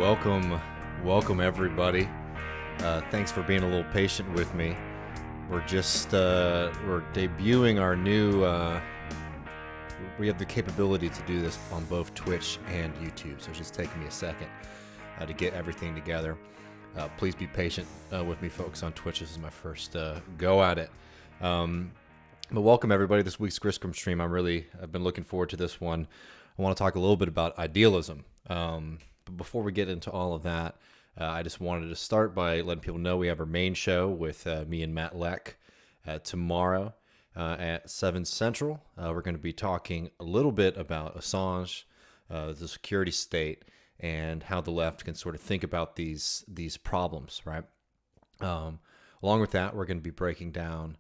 Welcome everybody. Thanks for being a little patient with me. We're debuting our new, we have the capability to do this on both Twitch and YouTube, so it's just taking me a second to get everything together. Please be patient with me, folks, on Twitch. This is my first go at it. But welcome everybody. This week's Griscom stream, I've been looking forward to this one. I want to talk a little bit about idealism. But before we get into all of that, I just wanted to start by letting people know we have our main show with me and Matt Leck tomorrow at 7 Central. We're going to be talking a little bit about Assange, the security state, and how the left can sort of think about these problems, right? Along with that, we're going to be breaking down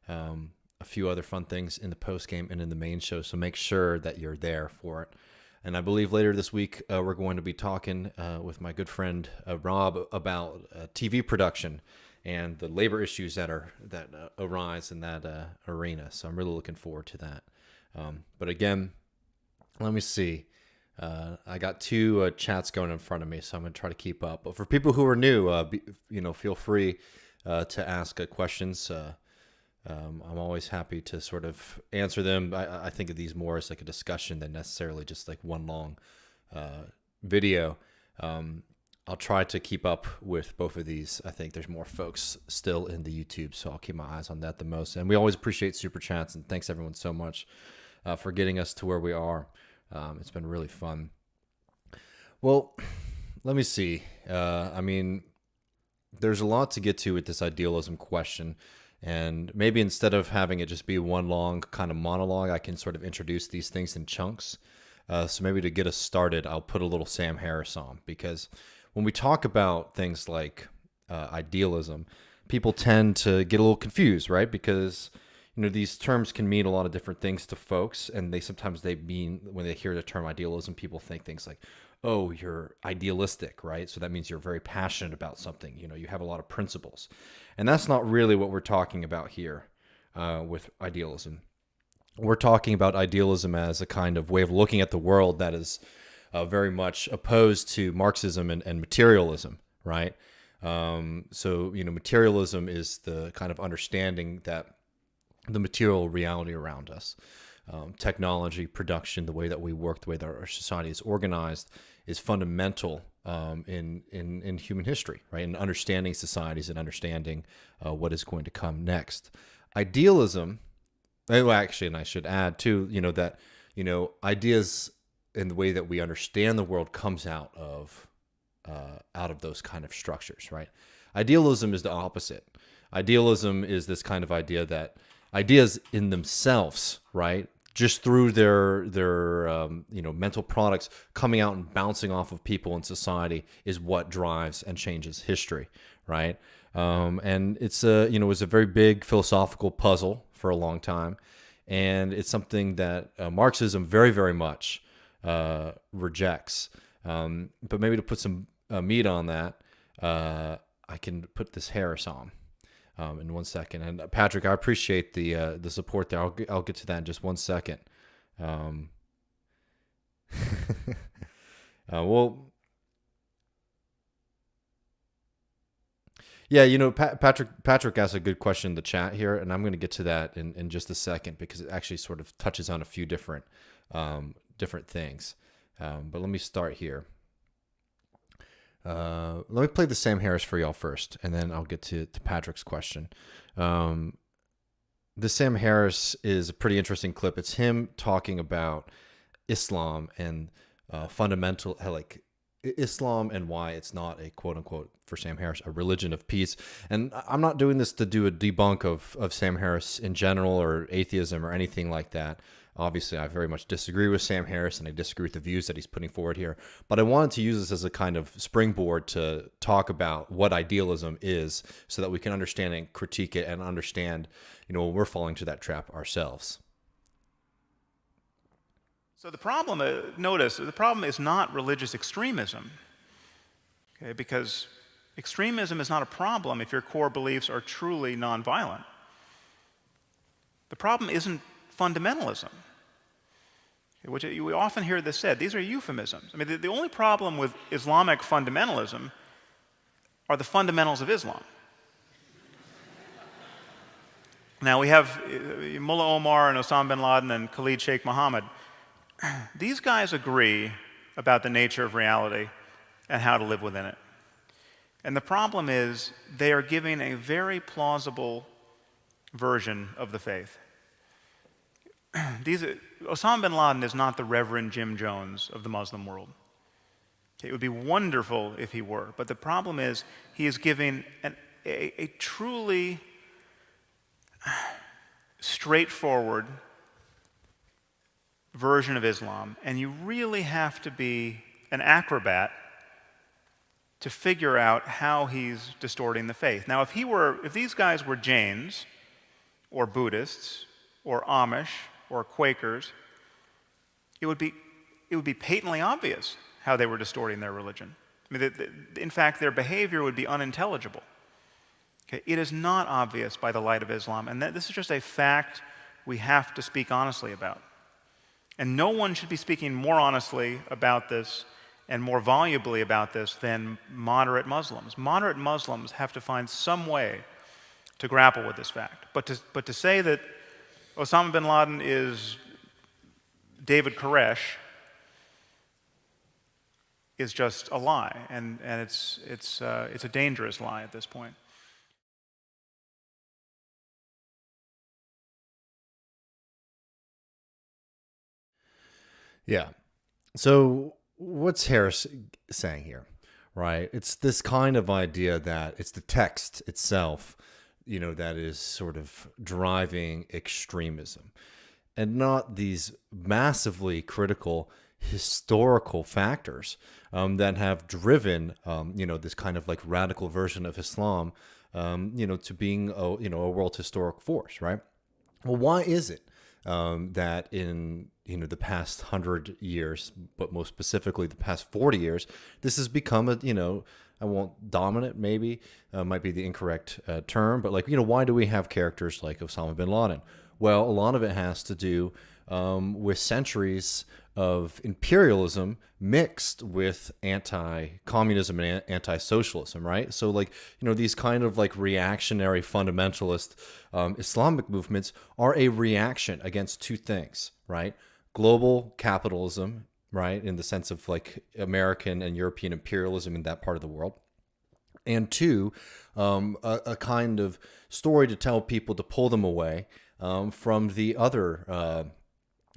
a few other fun things in the post-game and in the main show, so make sure that you're there for it. And I believe later this week, we're going to be talking with my good friend Rob about TV production and the labor issues that arise in that arena. So I'm really looking forward to that. But again, let me see. I got two chats going in front of me, so I'm going to try to keep up. But for people who are new, feel free to ask questions. I'm always happy to sort of answer them. I think of these more as like a discussion than necessarily just like one long video. I'll try to keep up with both of these. I think there's more folks still in the YouTube, so I'll keep my eyes on that the most. And we always appreciate super chats, and thanks everyone so much for getting us to where we are. It's been really fun. Well, let me see. There's a lot to get to with this idealism question. And maybe instead of having it just be one long kind of monologue, I can sort of introduce these things in chunks. So maybe to get us started, I'll put a little Sam Harris on, because when we talk about things like idealism, people tend to get a little confused, right? Because these terms can mean a lot of different things to folks, and when they hear the term idealism, people think things like, oh, you're idealistic, right? So that means you're very passionate about something. You have a lot of principles. And that's not really what we're talking about here with idealism. We're talking about idealism as a kind of way of looking at the world that is very much opposed to Marxism and materialism, right? Materialism is the kind of understanding that the material reality around us, technology, production, the way that we work, the way that our society is organized, is fundamental in human history, right? In understanding societies and understanding what is going to come next. Idealism, and I should add too, that ideas in the way that we understand the world comes out of those kind of structures, right? Idealism is the opposite. Idealism is this kind of idea that ideas in themselves, right, just through their mental products coming out and bouncing off of people in society, is what drives and changes history, right? And it's it was a very big philosophical puzzle for a long time, and it's something that Marxism very, very much rejects. But maybe to put some meat on that, I can put this Harris on. In 1 second. And Patrick, I appreciate the support there. I'll get to that in just 1 second. Patrick asked a good question in the chat here, and I'm going to get to that in just a second, because it actually sort of touches on a few different things. But let me start here. Let me play the Sam Harris for y'all first, and then I'll get to Patrick's question. The Sam Harris is a pretty interesting clip. It's him talking about Islam and Islam and why it's not a quote unquote, for Sam Harris, a religion of peace. And I'm not doing this to do a debunk of Sam Harris in general or atheism or anything like that. Obviously, I very much disagree with Sam Harris, and I disagree with the views that he's putting forward here. But I wanted to use this as a kind of springboard to talk about what idealism is, so that we can understand and critique it and understand, when we're falling to that trap ourselves. So the problem, the problem is not religious extremism, okay? Because extremism is not a problem if your core beliefs are truly nonviolent. The problem isn't fundamentalism. which we often hear this said. These are euphemisms. I mean, the only problem with Islamic fundamentalism are the fundamentals of Islam. Now, we have Mullah Omar and Osama bin Laden and Khalid Sheikh Mohammed. These guys agree about the nature of reality and how to live within it. And the problem is they are giving a very plausible version of the faith. Osama bin Laden is not the Reverend Jim Jones of the Muslim world. It would be wonderful if he were, but the problem is he is giving a truly straightforward version of Islam, and you really have to be an acrobat to figure out how he's distorting the faith. Now, if these guys were Jains or Buddhists or Amish or Quakers, it would be patently obvious how they were distorting their religion. I mean, in fact, their behavior would be unintelligible. Okay? It is not obvious by the light of Islam, and this is just a fact we have to speak honestly about. And no one should be speaking more honestly about this and more volubly about this than moderate Muslims. Moderate Muslims have to find some way to grapple with this fact. But to say that Osama bin Laden is David Koresh is just a lie, and it's a dangerous lie at this point. Yeah. So what's Harris saying here, right? It's this kind of idea that it's the text itself, that is sort of driving extremism, and not these massively critical historical factors that have driven, this kind of like radical version of Islam, to being a world historic force, right? Well, why is it that in the past 100 years, but most specifically the past 40 years, this has become I won't dominant, maybe might be the incorrect term, but why do we have characters like Osama bin Laden? Well, a lot of it has to do with centuries of imperialism mixed with anti-communism and anti-socialism, right? So these kind of reactionary fundamentalist Islamic movements are a reaction against two things, right? Global capitalism, right, in the sense of American and European imperialism in that part of the world. And two, a kind of story to tell people to pull them away from the other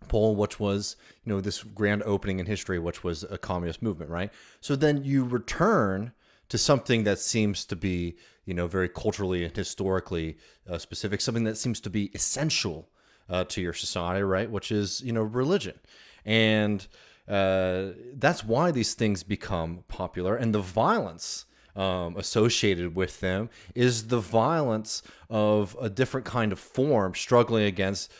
pole, which was, this grand opening in history, which was a communist movement, right? So then you return to something that seems to be, very culturally and historically specific, something that seems to be essential to your society, right? Which is, religion. And that's why these things become popular. And the violence associated with them is the violence of a different kind of form struggling against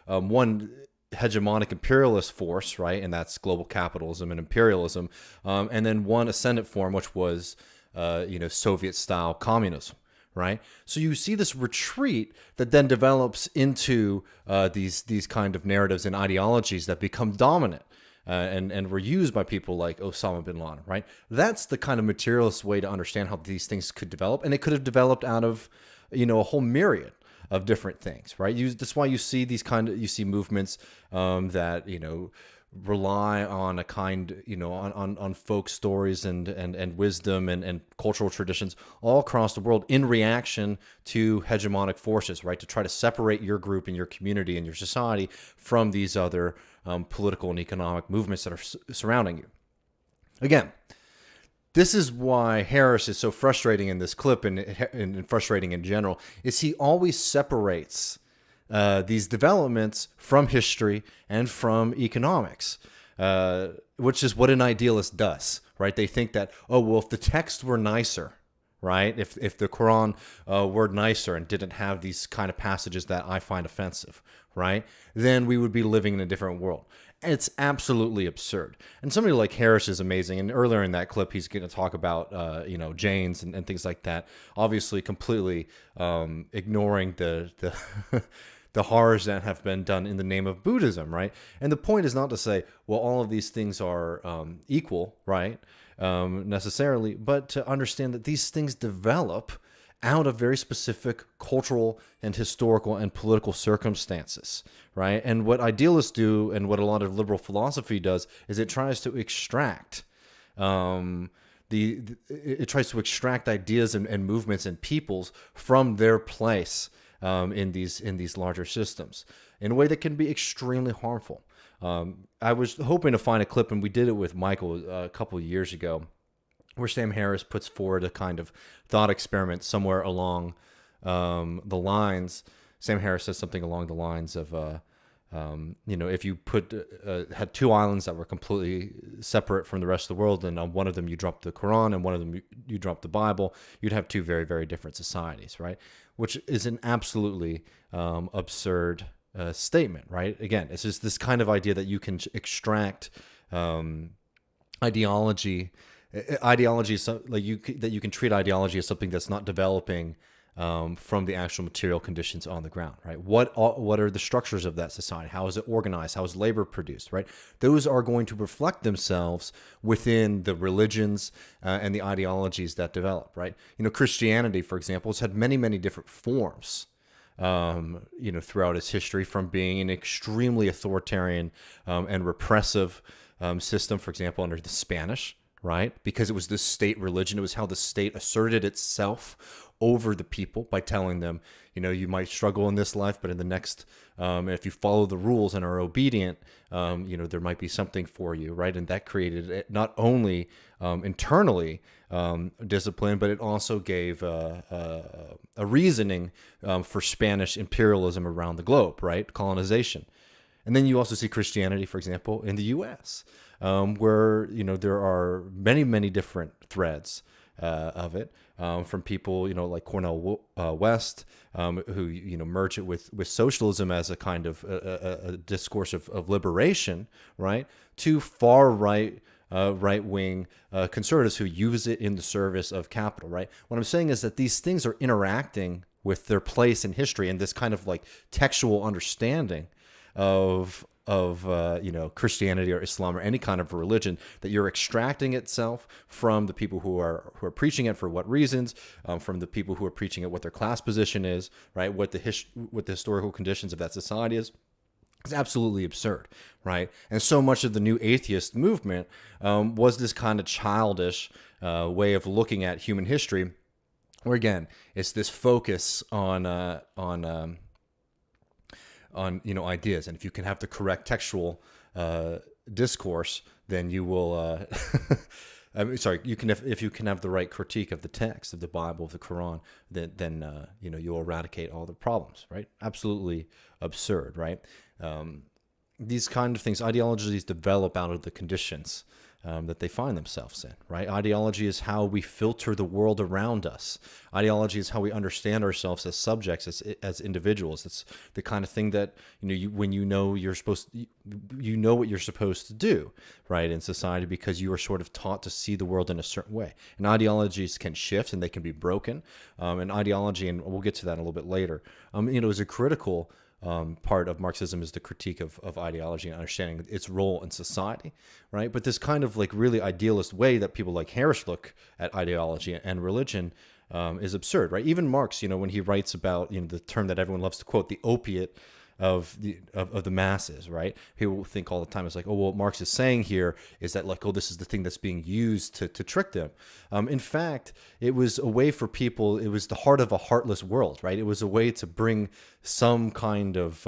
one hegemonic imperialist force, right? And that's global capitalism and imperialism. And then one ascendant form, which was, Soviet-style communism. Right, so you see this retreat that then develops into these kind of narratives and ideologies that become dominant and were used by people like Osama bin Laden. Right, that's the kind of materialist way to understand how these things could develop, and it could have developed out of a whole myriad of different things. Right, that's why you see movements that rely on a kind, on folk stories and wisdom and cultural traditions all across the world in reaction to hegemonic forces, right? To try to separate your group and your community and your society from these other political and economic movements that are surrounding you. Again, this is why Harris is so frustrating in this clip and frustrating in general, is he always separates these developments from history and from economics, which is what an idealist does, right? They think that, if the text were nicer, right? If the Quran were nicer and didn't have these kind of passages that I find offensive, right? Then we would be living in a different world. And it's absolutely absurd. And somebody like Harris is amazing. And earlier in that clip, he's going to talk about, Jains and things like that. Obviously, completely ignoring the the horrors that have been done in the name of Buddhism, right? And the point is not to say, well, all of these things are equal, right, necessarily, but to understand that these things develop out of very specific cultural and historical and political circumstances, right? And what idealists do, and what a lot of liberal philosophy does, is it tries to extract it tries to extract ideas and movements and peoples from their place in these larger systems in a way that can be extremely harmful. I was hoping to find a clip, and we did it with Michael a couple of years ago, where Sam Harris puts forward a kind of thought experiment somewhere along the lines. Sam Harris says something along the lines of, if you had two islands that were completely separate from the rest of the world, and on one of them you dropped the Quran, and one of them you dropped the Bible, you'd have two very, very different societies, right? Which is an absolutely absurd statement, right? Again, it's just this kind of idea that you can extract ideology. Ideology is that you can treat ideology as something that's not developing from the actual material conditions on the ground, right? What are the structures of that society? How is it organized? How is labor produced, right? Those are going to reflect themselves within the religions and the ideologies that develop, right? Christianity, for example, has had many, many different forms, throughout its history, from being an extremely authoritarian and repressive system, for example, under the Spanish, right? Because it was the state religion. It was how the state asserted itself over the people by telling them, you might struggle in this life, but in the next, if you follow the rules and are obedient, there might be something for you, right? And that created not only internally discipline, but it also gave a reasoning for Spanish imperialism around the globe, right? Colonization. And then you also see Christianity, for example, in the U.S., where there are many, many different threads of it, from people like Cornel West, who merge it with socialism as a kind of a discourse of liberation, right? To far right wing conservatives who use it in the service of capital, right? What I'm saying is that these things are interacting with their place in history, and this kind of like textual understanding of Christianity or Islam or any kind of religion, that you're extracting itself from the people who are preaching it for what reasons, from the people who are preaching it, what their class position is, right? What the historical conditions of that society is. It's absolutely absurd, right? And so much of the new atheist movement was this kind of childish way of looking at human history, where again, it's this focus on ideas, and if you can have the correct textual discourse, then you will. If you can have the right critique of the text of the Bible, of the Quran, then you'll eradicate all the problems, right? Absolutely absurd, right? These kind of things, ideologies develop out of the conditions that they find themselves in, right? Ideology is how we filter the world around us. Ideology is how we understand ourselves as subjects, as individuals. It's the kind of thing that when you know what you're supposed to do, right, in society, because you are sort of taught to see the world in a certain way. And ideologies can shift and they can be broken. And ideology, and we'll get to that a little bit later, is a critical part of Marxism, is the critique of ideology and understanding its role in society, right? But this kind of like really idealist way that people like Harris look at ideology and religion is absurd, right? Even Marx, when he writes about the term that everyone loves to quote, the opiate of the masses, right? People think all the time, it's like, oh, well, what Marx is saying here is that like, oh, this is the thing that's being used to trick them. In fact, it was a way for people, it was the heart of a heartless world, right? It was a way to bring some kind of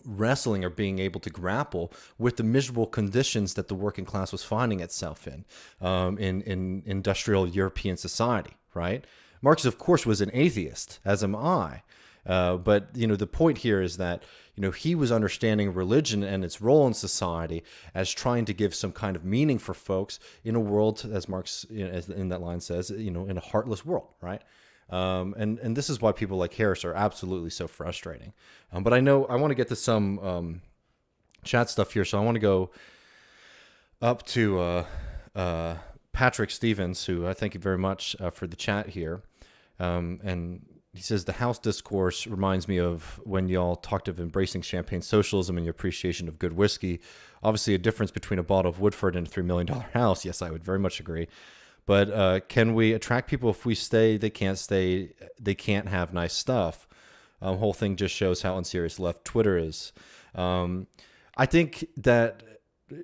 wrestling or being able to grapple with the miserable conditions that the working class was finding itself in industrial European society, right? Marx, of course, was an atheist, as am I. But the point here is that he was understanding religion and its role in society as trying to give some kind of meaning for folks in a world, as Marx as in that line says, in a heartless world, right? And this is why people like Harris are absolutely so frustrating. But I want to get to some chat stuff here, so I want to go up to Patrick Stevens, who I thank you very much for the chat here, and he says the House discourse reminds me of when y'all talked of embracing champagne socialism and your appreciation of good whiskey. Obviously, a difference between a bottle of Woodford and a $3 million house. Yes, I would very much agree. But can we attract people if we stay? They can't stay. They can't have nice stuff. Whole thing just shows how unserious left Twitter is. I think that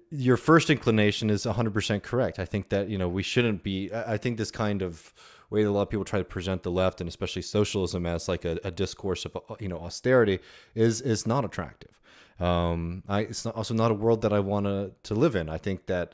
your first inclination is 100% correct. I think that, we shouldn't be. I think this kind of way that a lot of people try to present the left and especially socialism as like a discourse of austerity is not attractive. It's also not a world that I want to live in. I think that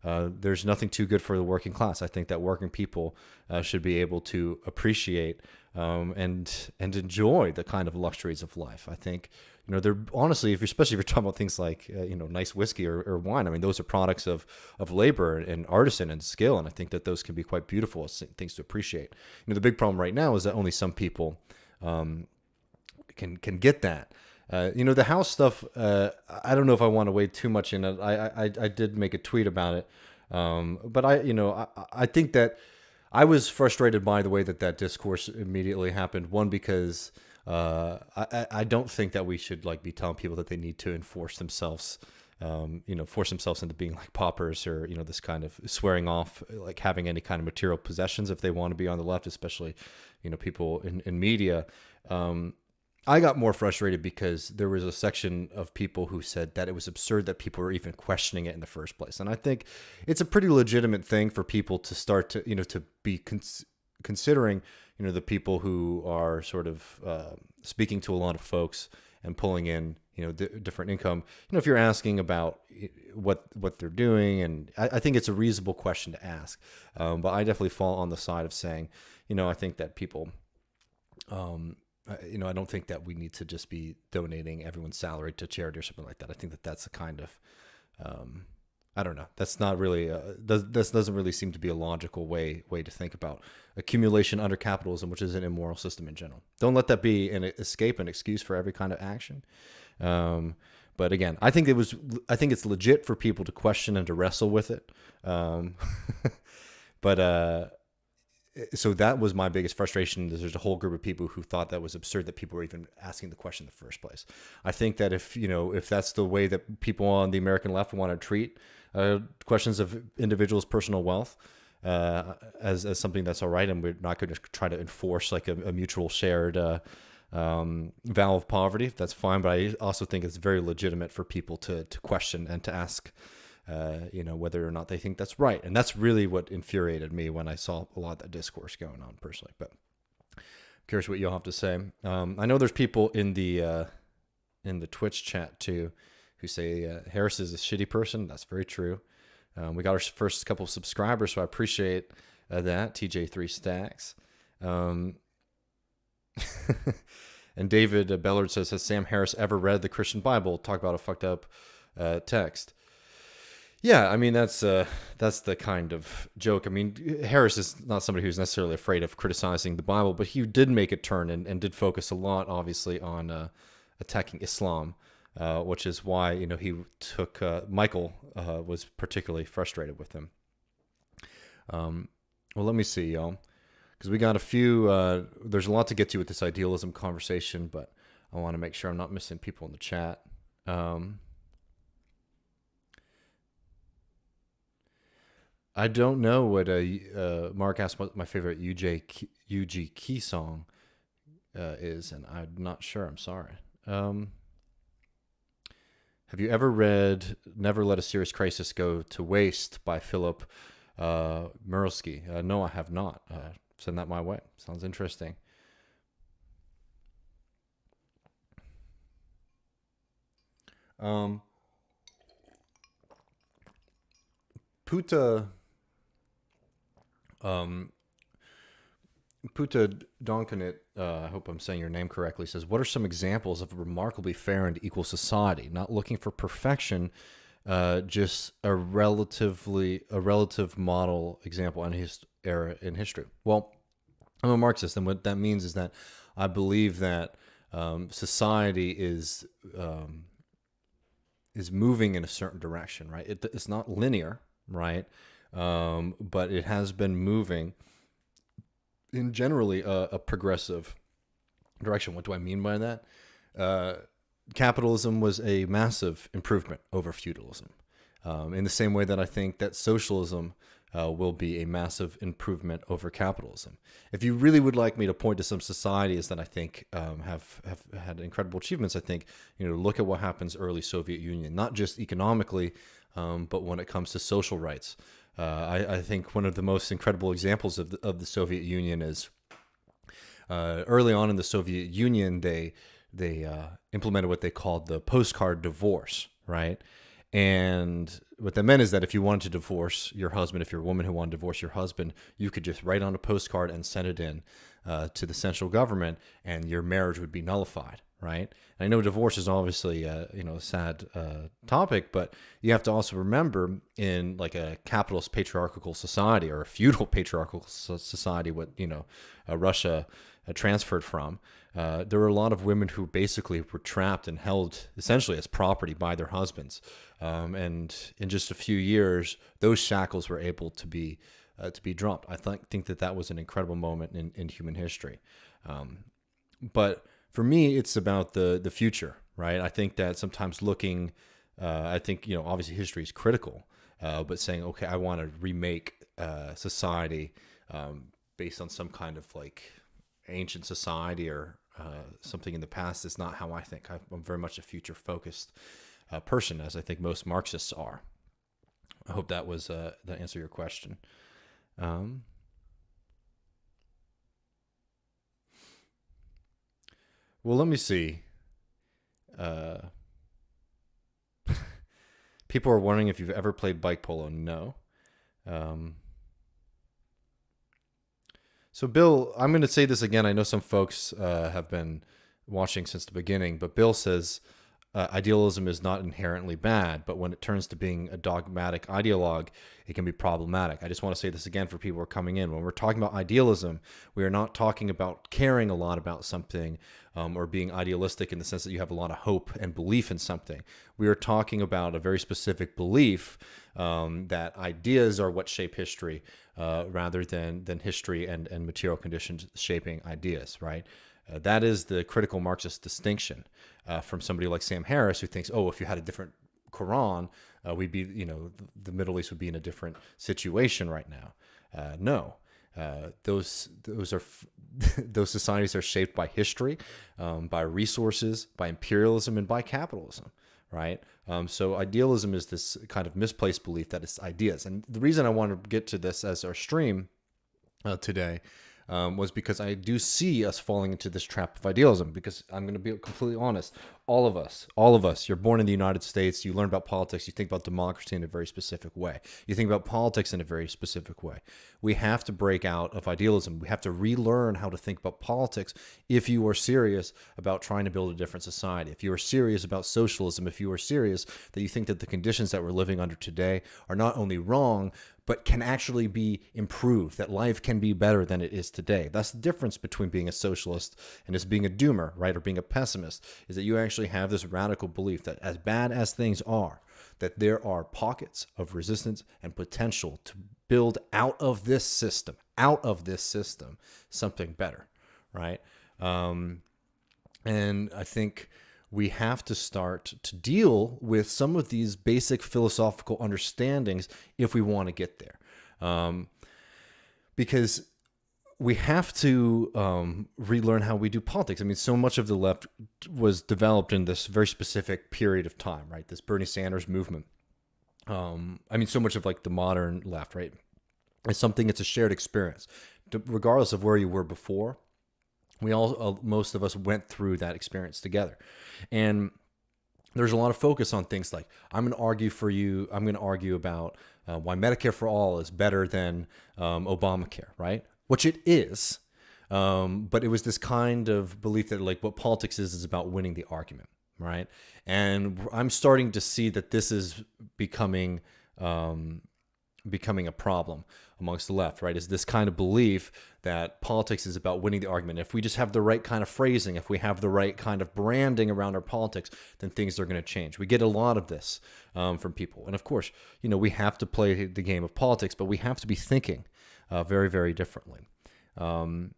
there's nothing too good for the working class. I think that working people should be able to appreciate and enjoy the kind of luxuries of life. I think they're honestly, especially if you're talking about things like nice whiskey or wine. I mean, those are products of labor and artisan and skill, and I think that those can be quite beautiful as things to appreciate. The big problem right now is that only some people can get that. The house stuff. I don't know if I want to wade too much in it. I did make a tweet about it, but I think that I was frustrated by the way that discourse immediately happened. One, because I don't think that we should be telling people that they need to enforce themselves, force themselves into being like paupers or this kind of swearing off, like having any kind of material possessions if they want to be on the left, especially people in media. I got more frustrated because there was a section of people who said that it was absurd that people were even questioning it in the first place. And I think it's a pretty legitimate thing for people to start to, to be considering, the people who are sort of speaking to a lot of folks and pulling in, different income. If you're asking about what they're doing, and I think it's a reasonable question to ask. But I definitely fall on the side of saying, I think that people... I don't think that we need to just be donating everyone's salary to charity or something like that. I think that that's a kind of, I don't know. That's not really, this doesn't really seem to be a logical way to think about accumulation under capitalism, which is an immoral system in general. Don't let that be an escape, an excuse for every kind of action. But again, I think it's legit for people to question and to wrestle with it. So that was my biggest frustration. There's a whole group of people who thought that was absurd that people were even asking the question in the first place. I think that if that's the way that people on the American left want to treat questions of individuals' personal wealth as something that's all right, and we're not going to try to enforce like a mutual shared vow of poverty, that's fine. But I also think it's very legitimate for people to question and to ask whether or not they think that's right. And that's really what infuriated me when I saw a lot of that discourse going on personally. But I'm curious what you'll have to say. I know there's people in the Twitch chat too who say Harris is a shitty person. That's very true. We got our first couple of subscribers, so I appreciate that. TJ3 Stacks. And David Bellard says, has Sam Harris ever read the Christian Bible? Talk about a fucked up text. Yeah, I mean, that's the kind of joke. I mean, Harris is not somebody who's necessarily afraid of criticizing the Bible, but he did make a turn and did focus a lot, obviously, on attacking Islam, which is why, he took, Michael was particularly frustrated with him. Well, let me see, y'all, because we got a few, there's a lot to get to with this idealism conversation, but I want to make sure I'm not missing people in the chat. I don't know what Mark asked what my favorite UG Key song is, and I'm not sure. I'm sorry. Have you ever read Never Let a Serious Crisis Go to Waste by Philip Murlsky? No, I have not. Send that my way. Sounds interesting. Puta Donkanit, I hope I'm saying your name correctly, says, what are some examples of a remarkably fair and equal society? Not looking for perfection, just a relative model example in his era in history. Well, I'm a Marxist, and what that means is that I believe that society is moving in a certain direction, right? It's not linear, right? But it has been moving in generally a progressive direction. What do I mean by that? Capitalism was a massive improvement over feudalism, in the same way that I think that socialism will be a massive improvement over capitalism. If you really would like me to point to some societies that I think have had incredible achievements, I think, look at what happens early Soviet Union, not just economically, but when it comes to social rights. I think one of the most incredible examples of the Soviet Union is early on in the Soviet Union, they implemented what they called the postcard divorce, right? And what that meant is that if you wanted to divorce your husband, if you're a woman who wanted to divorce your husband, you could just write on a postcard and send it in to the central government, and your marriage would be nullified, right? And I know divorce is obviously a sad topic, but you have to also remember, in like a capitalist patriarchal society or a feudal patriarchal society, what Russia transferred from, there were a lot of women who basically were trapped and held essentially as property by their husbands. And in just a few years, those shackles were able to be dropped. I think that was an incredible moment in human history. But for me, it's about the future, right? I think that sometimes looking, I think, obviously history is critical, but saying, okay, I want to remake society based on some kind of like ancient society or something in the past is not how I think. I'm very much a future-focused person, as I think most Marxists are. I hope that was that answered your question. Well, let me see. People are wondering if you've ever played bike polo. No. So, Bill, I'm going to say this again. I know some folks have been watching since the beginning, but Bill says idealism is not inherently bad, but when it turns to being a dogmatic ideologue, it can be problematic. I just want to say this again for people who are coming in. When we're talking about idealism, we are not talking about caring a lot about something or being idealistic in the sense that you have a lot of hope and belief in something. We are talking about a very specific belief that ideas are what shape history rather than history and material conditions shaping ideas, right? That is the critical Marxist distinction from somebody like Sam Harris, who thinks, if you had a different Quran, we'd be, the Middle East would be in a different situation right now. No, those are those societies are shaped by history, by resources, by imperialism, and by capitalism, right? So idealism is this kind of misplaced belief that it's ideas. And the reason I want to get to this as our stream today was because I do see us falling into this trap of idealism. Because I'm going to be completely honest, all of us, you're born in the United States, you learn about politics, you think about democracy in a very specific way. You think about politics in a very specific way. We have to break out of idealism. We have to relearn how to think about politics if you are serious about trying to build a different society. If you are serious about socialism, if you are serious that you think that the conditions that we're living under today are not only wrong, but can actually be improved, that life can be better than it is today. That's the difference between being a socialist and just being a doomer, right, or being a pessimist, is that you actually have this radical belief that as bad as things are, that there are pockets of resistance and potential to build out of this system, something better, right? And I think we have to start to deal with some of these basic philosophical understandings if we want to get there. Because we have to relearn how we do politics. I mean, so much of the left was developed in this very specific period of time, right? This Bernie Sanders movement. So much of like the modern left, right? It's something, it's a shared experience. Regardless of where you were before, we all, most of us went through that experience together. And there's a lot of focus on things like, I'm going to argue about why Medicare for all is better than Obamacare, right? Which it is. But it was this kind of belief that like what politics is about winning the argument, right? And I'm starting to see that this is becoming a problem amongst the left, right? Is this kind of belief that politics is about winning the argument. If we just have the right kind of phrasing, if we have the right kind of branding around our politics, then things are going to change. We get a lot of this from people. And of course, we have to play the game of politics, but we have to be thinking very, very differently. And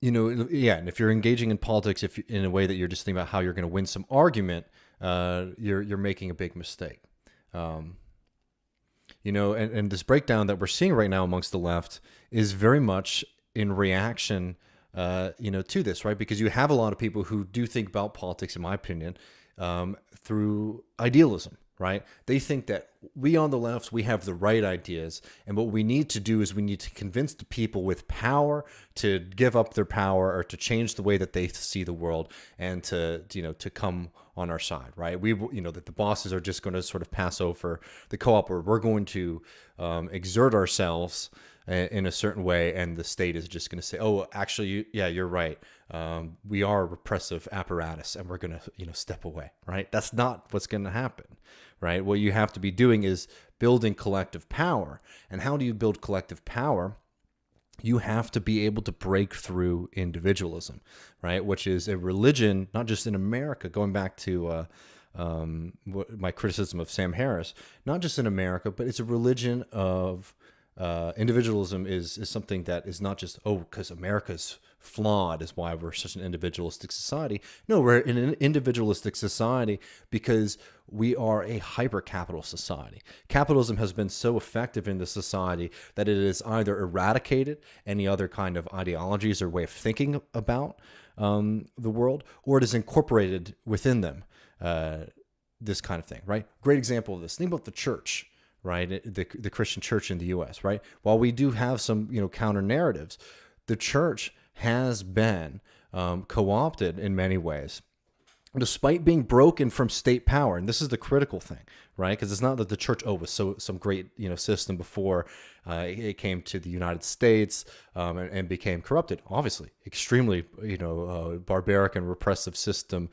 if you're engaging in politics, if in a way that you're just thinking about how you're going to win some argument, you're making a big mistake. And this breakdown that we're seeing right now amongst the left is very much in reaction, to this, right? Because you have a lot of people who do think about politics, in my opinion, through idealism, right? They think that we on the left, we have the right ideas, and what we need to do is we need to convince the people with power to give up their power or to change the way that they see the world, and to come on our side, right? That the bosses are just going to sort of pass over the co-op, or we're going to exert ourselves in a certain way, and the state is just going to say, oh, actually, you're right. We are a repressive apparatus, and we're going to step away, right? That's not what's going to happen, right? What you have to be doing is building collective power. And how do you build collective power? You have to be able to break through individualism, right? Which is a religion, not just in America, going back to my criticism of Sam Harris, not just in America, but it's a religion of individualism is something that is not just, because America's flawed is why we're such an individualistic society. No, we're in an individualistic society because we are a hyper-capital society. Capitalism has been so effective in this society that it has either eradicated any other kind of ideologies or way of thinking about the world, or it is incorporated within them this kind of thing, right? Great example of this. Think about the church, right? The Christian church in the U.S., right? While we do have some counter narratives, the church has been co-opted in many ways, despite being broken from state power. And this is the critical thing, right? Because it's not that the church was some great system before it came to the United States and became corrupted. Obviously, extremely barbaric and repressive system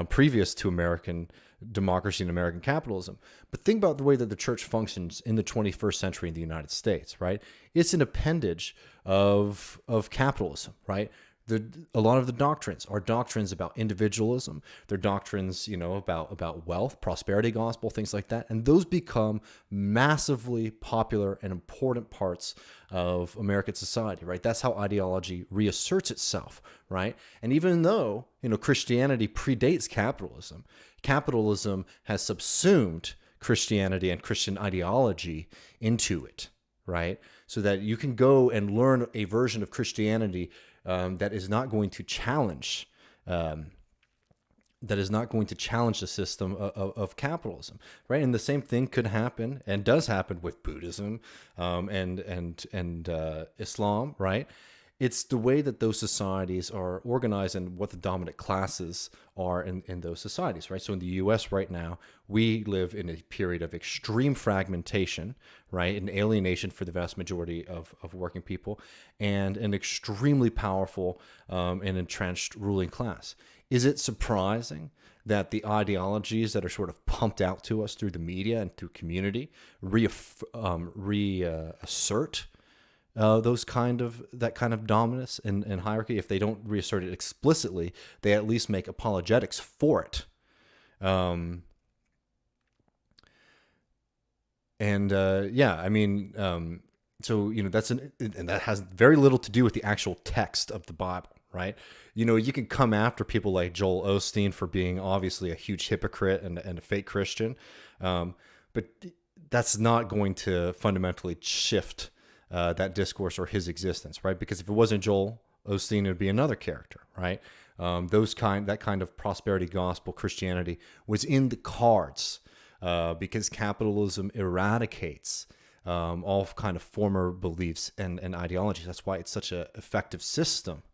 previous to American democracy and American capitalism. But think about the way that the church functions in the 21st century in the United States, right? It's an appendage of capitalism, right? A lot of the doctrines are doctrines about individualism. They're doctrines, about wealth, prosperity gospel, things like that. And those become massively popular and important parts of American society, right? That's how ideology reasserts itself, right? And even though, Christianity predates capitalism, capitalism has subsumed Christianity and Christian ideology into it, right? So that you can go and learn a version of Christianity that is not going to challenge the system of capitalism, right? And the same thing could happen and does happen with Buddhism and Islam, right? It's the way that those societies are organized and what the dominant classes are in those societies, right? So in the U.S. right now, we live in a period of extreme fragmentation, right? An alienation for the vast majority of working people, and an extremely powerful and entrenched ruling class. Is it surprising that the ideologies that are sort of pumped out to us through the media and through community reassert that kind of dominance and hierarchy? If they don't reassert it explicitly, they at least make apologetics for it. So and that has very little to do with the actual text of the Bible, right? You can come after people like Joel Osteen for being obviously a huge hypocrite and a fake Christian, but that's not going to fundamentally shift that discourse or his existence, right? Because if it wasn't Joel Osteen, it would be another character, right? That kind of prosperity gospel Christianity was in the cards because capitalism eradicates all kind of former beliefs and ideologies. That's why it's such an effective system.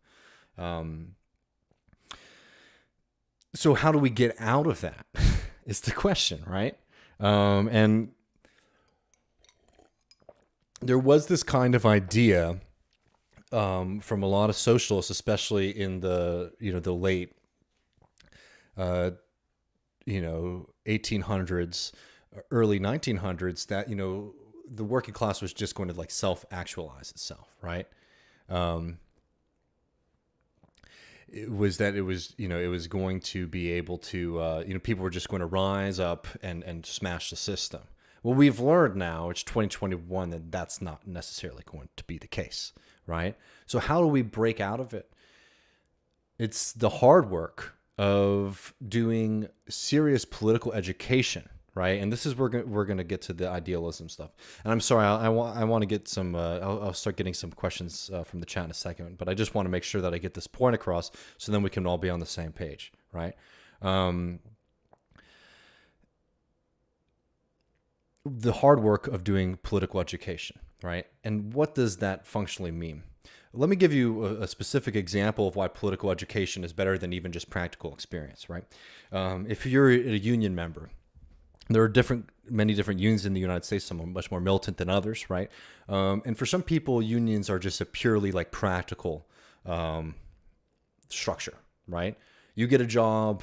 So how do we get out of that? Is the question, right? And there was this kind of idea from a lot of socialists, especially in the late 1800s, early 1900s, that the working class was just going to self-actualize itself, right? It was going to be able to people were just going to rise up and smash the system. Well, we've learned now, it's 2021, that that's not necessarily going to be the case, right? So how do we break out of it? It's the hard work of doing serious political education, right? And this is where we're going to get to the idealism stuff. And I'm sorry, I want to get some, I'll start getting some questions from the chat in a second, but I just want to make sure that I get this point across so then we can all be on the same page, right? The hard work of doing political education, right? And what does that functionally mean? Let me give you a specific example of why political education is better than even just practical experience, right? If you're a union member, there are many different unions in the United States. Some are much more militant than others, right? And for some people, unions are just a purely like practical structure, right? You get a job,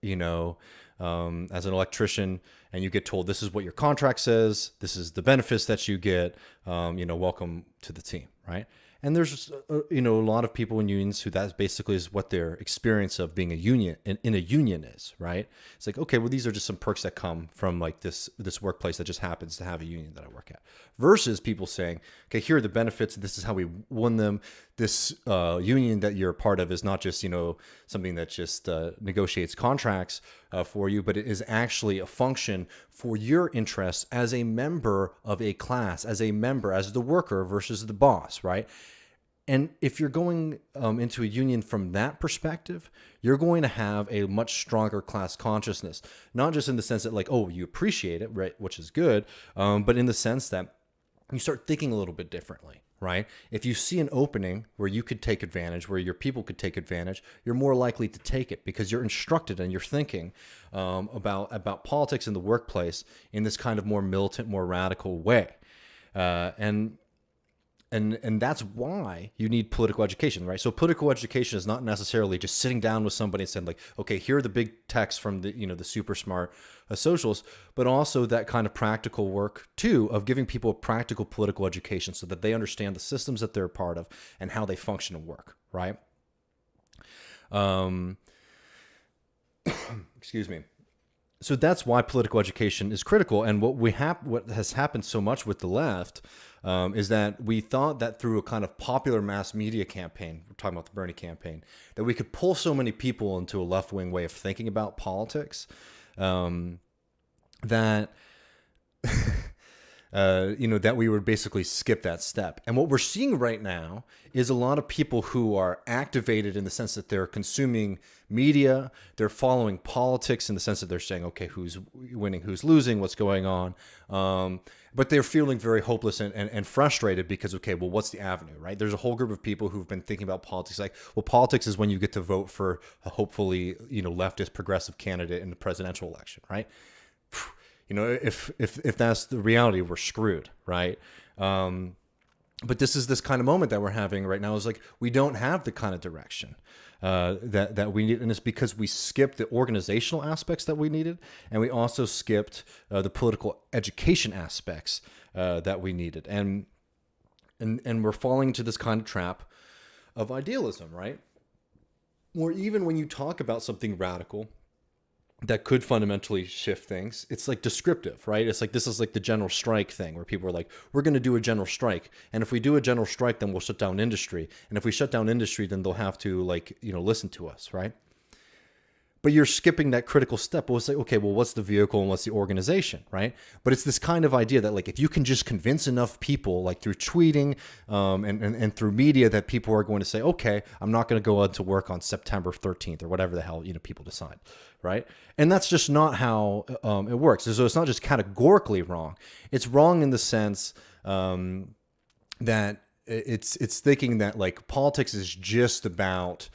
you know, as an electrician, and you get told this is what your contract says, this is the benefits that you get, you know, welcome to the team, right? And there's, you know, a lot of people in unions who that basically is what their experience of being a union in a union is, right? It's like, okay, well, these are just some perks that come from like this workplace that just happens to have a union that I work at. Versus people saying, okay, here are the benefits. This is how we won them. This union that you're a part of is not just, you know, something that just negotiates contracts for you, but it is actually a function for your interests as a member of a class, as a member, as the worker versus the boss, right? And if you're going into a union from that perspective, you're going to have a much stronger class consciousness, not just in the sense that like, oh, you appreciate it, right, which is good, but in the sense that you start thinking a little bit differently, right? If you see an opening where you could take advantage, where your people could take advantage, you're more likely to take it because you're instructed and you're thinking about politics in the workplace in this kind of more militant, more radical way. And that's why you need political education, right? So political education is not necessarily just sitting down with somebody and saying like, okay, here are the big texts from the, you know, the super smart socialists, but also that kind of practical work too of giving people a practical political education so that they understand the systems that they're a part of and how they function and work, right? Excuse me. So that's why political education is critical. And what has happened so much with the left is that we thought that through a kind of popular mass media campaign, we're talking about the Bernie campaign, that we could pull so many people into a left-wing way of thinking about politics that you know, that we would basically skip that step. And what we're seeing right now is a lot of people who are activated in the sense that they're consuming media, they're following politics in the sense that they're saying, okay, who's winning, who's losing, what's going on. But they're feeling very hopeless and frustrated because, okay, well, what's the avenue, right? There's a whole group of people who've been thinking about politics like, well, politics is when you get to vote for a hopefully, you know, leftist progressive candidate in the presidential election, right? You know, if that's the reality, we're screwed, right? But this kind of moment that we're having right now is like we don't have the kind of direction that we need, and it's because we skipped the organizational aspects that we needed, and we also skipped the political education aspects that we needed, and we're falling into this kind of trap of idealism, right? Or even when you talk about something radical that could fundamentally shift things, it's like descriptive, right? It's like, this is like the general strike thing where people are like, we're going to do a general strike. And if we do a general strike, then we'll shut down industry. And if we shut down industry, then they'll have to like, you know, listen to us, right? But you're skipping that critical step. Well, it's like, okay, well, what's the vehicle and what's the organization, right? But it's this kind of idea that like, if you can just convince enough people, like through tweeting and through media, that people are going to say, okay, I'm not going to go out to work on September 13th or whatever the hell, you know, people decide, right? And that's just not how it works. So it's not just categorically wrong. It's wrong in the sense that it's thinking that like politics is just about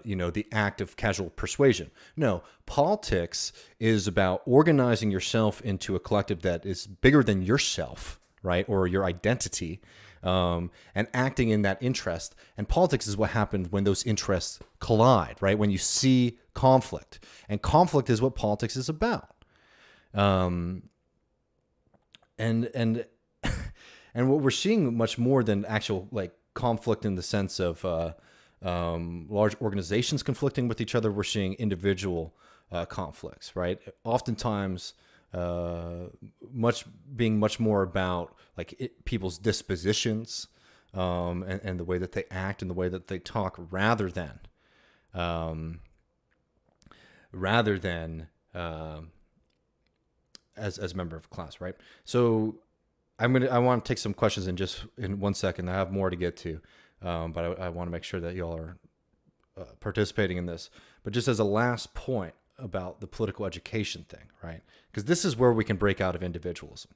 you know, the act of casual persuasion. No, politics is about organizing yourself into a collective that is bigger than yourself, right? Or your identity, and acting in that interest. And politics is what happens when those interests collide, right? When you see conflict. And conflict is what politics is about. And what we're seeing much more than actual like conflict in the sense of large organizations conflicting with each other, we're seeing individual conflicts, right? Oftentimes, being much more about like people's dispositions, and the way that they act and the way that they talk, rather than as a member of class, right? So I want to take some questions in 1 second. I have more to get to, but I want to make sure that y'all are participating in this. But just as a last point about the political education thing, right? Because this is where we can break out of individualism.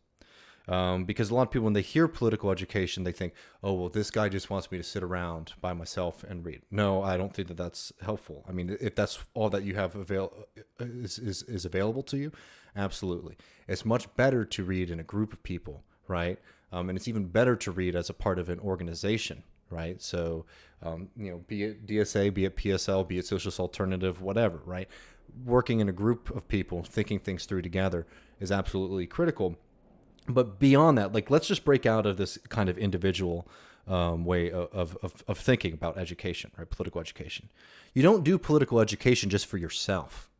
Because a lot of people, when they hear political education, they think, oh, well, this guy just wants me to sit around by myself and read. No, I don't think that that's helpful. I mean, if that's all that you have is available to you, absolutely. It's much better to read in a group of people, right? And it's even better to read as a part of an organization, right? So, be it DSA, be it PSL, be it Socialist Alternative, whatever, right? Working in a group of people, thinking things through together is absolutely critical. But beyond that, like, let's just break out of this kind of individual way of thinking about education, right? Political education. You don't do political education just for yourself,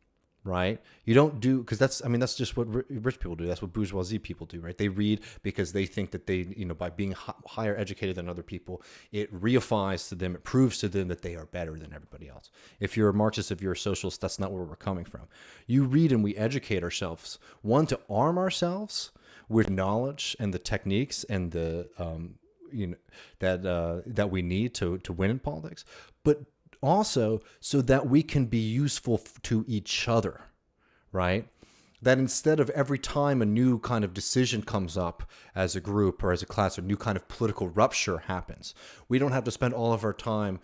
right? You don't do, because that's just what rich people do. That's what bourgeoisie people do, right? They read because they think that they, by being higher educated than other people, it reifies to them, it proves to them that they are better than everybody else. If you're a Marxist, if you're a socialist, that's not where we're coming from. You read and we educate ourselves, one, to arm ourselves with knowledge and the techniques and the that we need to win in politics, but also so that we can be useful to each other, right? That instead of every time a new kind of decision comes up as a group or as a class, or new kind of political rupture happens, we don't have to spend all of our time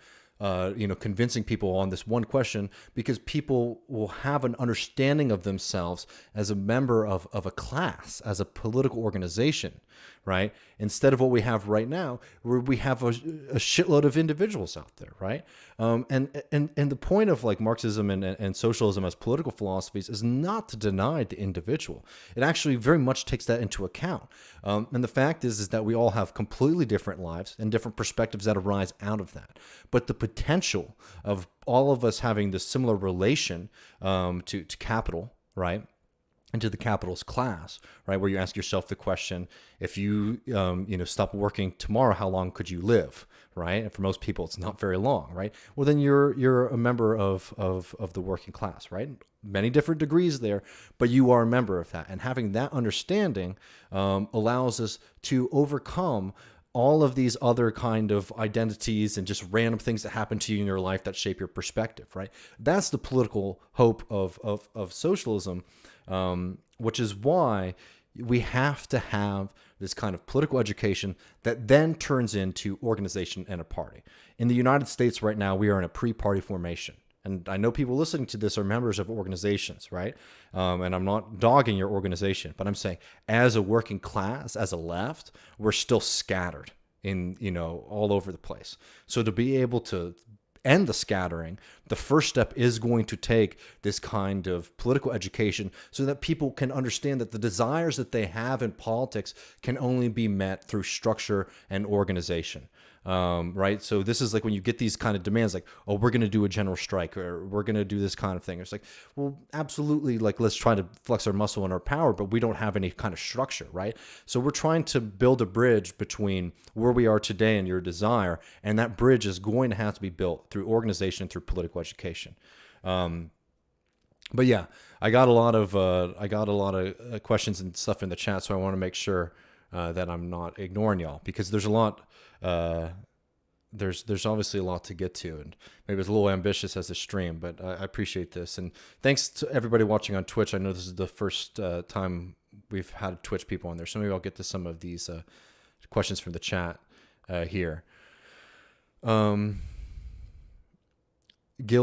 convincing people on this one question, because people will have an understanding of themselves as a member of a class, as a political organization, right? Instead of what we have right now, where we have a shitload of individuals out there, right? And the point of like Marxism and socialism as political philosophies is not to deny the individual. It actually very much takes that into account. And the fact is that we all have completely different lives and different perspectives that arise out of that. But the potential of all of us having this similar relation to capital, right? And to the capitalist class, right? Where you ask yourself the question, if you, stop working tomorrow, how long could you live, right? And for most people, it's not very long, right? Well, then you're a member of the working class, right? Many different degrees there, but you are a member of that. And having that understanding allows us to overcome all of these other kind of identities and just random things that happen to you in your life that shape your perspective, right? That's the political hope of socialism, which is why we have to have this kind of political education that then turns into organization and a party. In the United States right now, we are in a pre-party formation. And I know people listening to this are members of organizations, right? And I'm not dogging your organization, but I'm saying as a working class, as a left, we're still scattered in, all over the place. So to be able to end the scattering, the first step is going to take this kind of political education so that people can understand that the desires that they have in politics can only be met through structure and organization. Right? So this is like when you get these kind of demands like, oh, we're going to do a general strike, or we're going to do this kind of thing. It's like, well, absolutely. Like, let's try to flex our muscle and our power, but we don't have any kind of structure, right? So we're trying to build a bridge between where we are today and your desire. And that bridge is going to have to be built through organization, through political education. But yeah, I got a lot of questions and stuff in the chat. So I want to make sure that I'm not ignoring y'all, because there's a lot. There's obviously a lot to get to, and maybe it's a little ambitious as a stream, but I appreciate this. And thanks to everybody watching on Twitch. I know this is the first time we've had Twitch people on there, so maybe I'll get to some of these questions from the chat here. Gil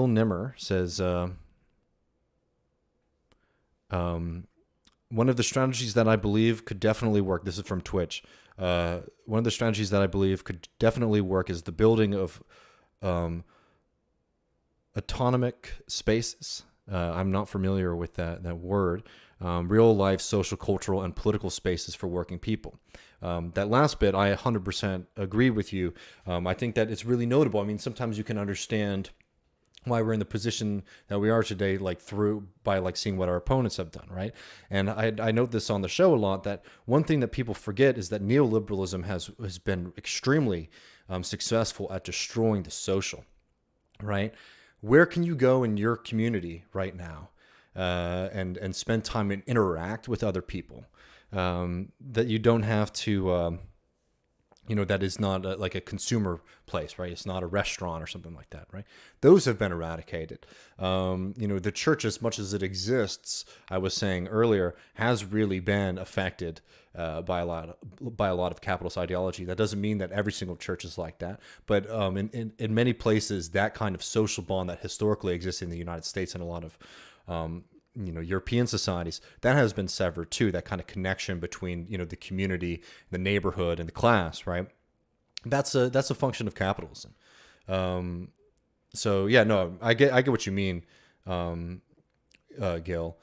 Nimmer says, one of the strategies that I believe could definitely work, this is from Twitch, one of the strategies that I believe could definitely work is the building of autonomic spaces. I'm not familiar with that word. Real life, social, cultural, and political spaces for working people. That last bit, I 100% agree with you. I think that it's really notable. I mean, sometimes you can understand why we're in the position that we are today, like seeing what our opponents have done, right? And I note this on the show a lot, that one thing that people forget is that neoliberalism has been extremely successful at destroying the social, right? Where can you go in your community right now and spend time and interact with other people that you don't have to that is not like a consumer place, right? It's not a restaurant or something like that, right? Those have been eradicated. The church, as much as it exists, I was saying earlier, has really been affected by a lot of capitalist ideology. That doesn't mean that every single church is like that, but in many places, that kind of social bond that historically exists in the United States and a lot of European societies, that has been severed too. That kind of connection between, the community, the neighborhood, and the class, right? That's a function of capitalism. So yeah, no, I get what you mean, Gil.